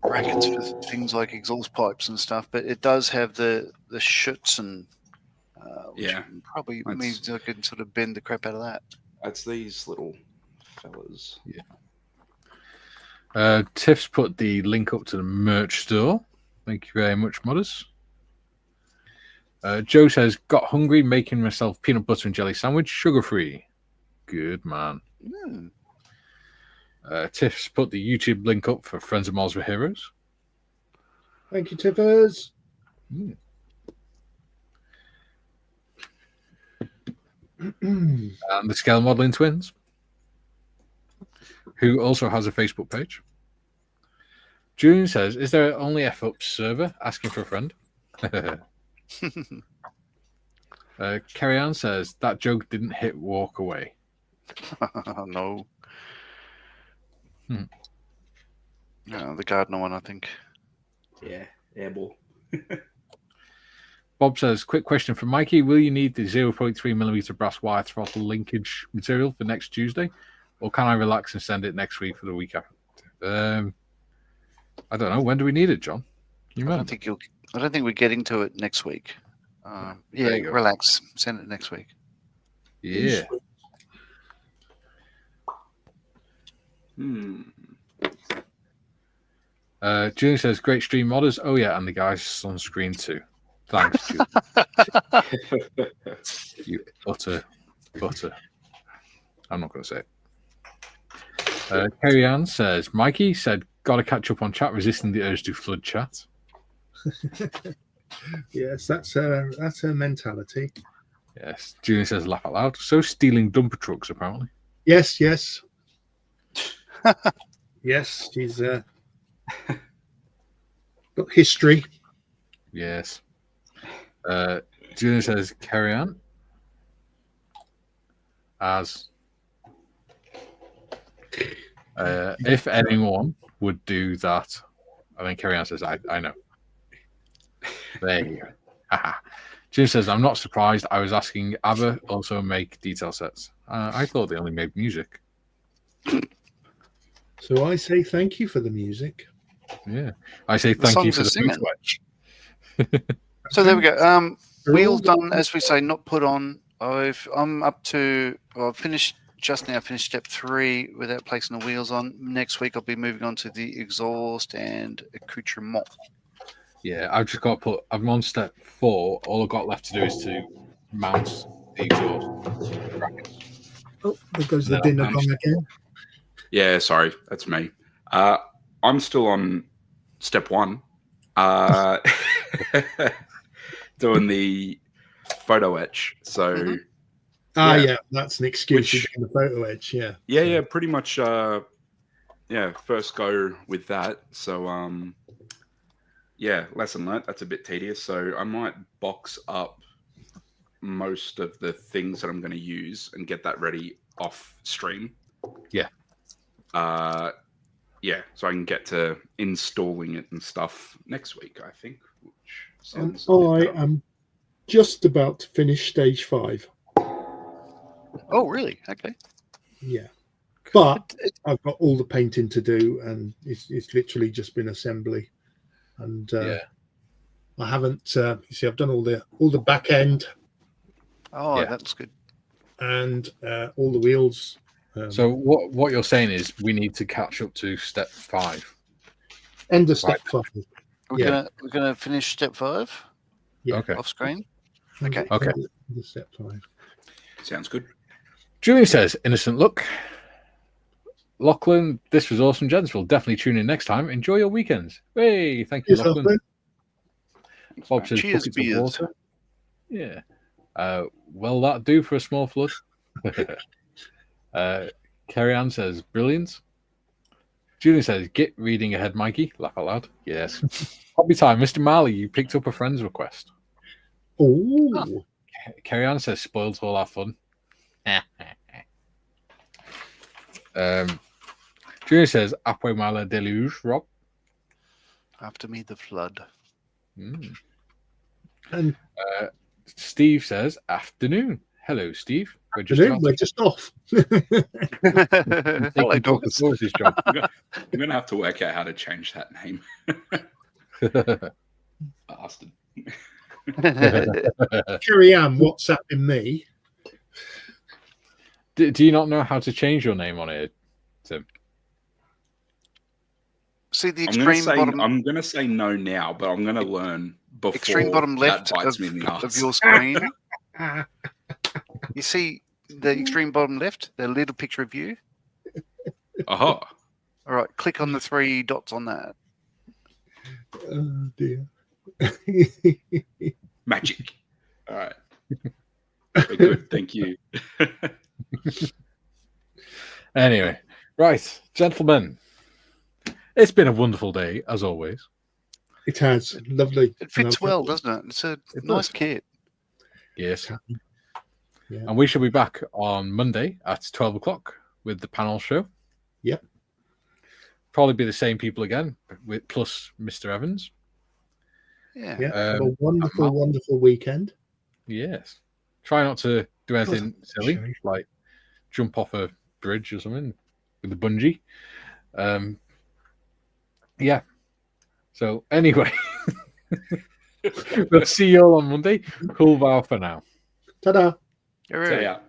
brackets for things like exhaust pipes and stuff, but it does have the chutes and which probably means I can sort of bend the crap out of that. That's these little fellas. Tiff's put the link up to the merch store. Thank you very much, modders. Joe says, got hungry making myself peanut butter and jelly sandwich, sugar-free. Good man. Hmm. Tiff's put the YouTube link up for Friends of Mars with Heroes. Thank you, Tiffers. And the Scale Modeling Twins, who also has a Facebook page. Julian says, is there only F-Up server? Asking for a friend. Carrie Ann says, that joke didn't hit walk away. No. No, the Gardner one, I think. Yeah, airball. Bob says, quick question from Mikey. Will you need the 0.3mm brass wire throttle linkage material for next Tuesday? Or can I relax and send it next week for the week after? I don't know. When do we need it, John? I don't think we're getting to it next week. There you go. Relax. Send it next week. Yeah. Julian says, great stream modders. Oh, yeah, and the guys on screen too. Thanks, Julian. You butter. I'm not going to say it. Carrie Ann says, Mikey said, got to catch up on chat, resisting the urge to flood chat. Yes, that's her mentality. Yes. Julian says, laugh out loud. So stealing dumper trucks, apparently. Yes. Yes, she's got history. Yes. Julian says, carry on. As if anyone would do that, and then carry on says, I know. There you go. Jim says, I'm not surprised. I was asking ABBA also make detail sets. I thought they only made music. So I say thank you for the music. Yeah. I say thank you for the singing. switch. So there we go. Wheels done, as we say, not put on. I'm up to, I've finished step 3 without placing the wheels on. Next week I'll be moving on to the exhaust and accoutrement. Yeah, I've just got to put, I'm on step 4. All I've got left to do is to mount the exhaust. Oh, there goes the dinner gong again. Yeah, sorry, that's me. I'm still on step 1. Doing the photo etch. So yeah, that's an excuse to do the photo etch. Yeah, pretty much. First go with that. So lesson learnt. That's a bit tedious. So I might box up most of the things that I'm going to use and get that ready off stream. Yeah. So I can get to installing it and stuff next week, I think. And I am just about to finish stage 5. Oh, really? Okay. Yeah. But I've got all the painting to do, and it's literally just been assembly. And I haven't, you see, I've done all the back end. Oh, yeah. That's good. And all the wheels. So what you're saying is we need to catch up to step 5. End of step 5. We're gonna finish step 5. Yeah. Okay. Off screen. Okay. Step 5. Sounds good. Julian says, innocent look. Lachlan, this was awesome, gents. We'll definitely tune in next time. Enjoy your weekends. Hey, thank you, Lachlan. Bob says, cheers, buckets beers. of water. Yeah. Well, that do for a small flood. Carrie Ann says, brilliant. Julian says, get reading ahead, Mikey. Laugh out loud. Yes. Hobby time. Mr. Marley, you picked up a friend's request. Oh. Carrie Ann says, spoiled all our fun. Julian says, après moi le déluge, Rob. After me, the flood. And Steve says, afternoon. Hello, Steve. We're just off. Hello, dogs. I'm going to have to work out how to change that name. Bastard. Carrie Ann WhatsApping me. Do you not know how to change your name on it, Tim? See the extreme bottom. I'm going to say no now, but I'm going to learn before extreme bottom left that bites of, me in the of arse. your screen. You see the extreme bottom left, the little picture of you. Aha. All right, click on the 3 dots on that. Oh dear. Magic. All right. Very good. Thank you. Anyway, right, gentlemen, it's been a wonderful day as always. It has lovely. It fits Okay. well, doesn't it? It's a It nice does. kit. Yes, Yeah. and we shall be back on Monday at 12 o'clock with the panel show. Yep. Probably be the same people again, with plus Mr. Evans. Yeah. Yeah. Have a Um, wonderful, Matt? wonderful weekend. Yes. Try not to do anything silly, Sure. like jump off a bridge or something with a bungee. Yeah. So anyway, we'll see you all on Monday. Cool vow for now. Ta-da. Hooray. So, yeah.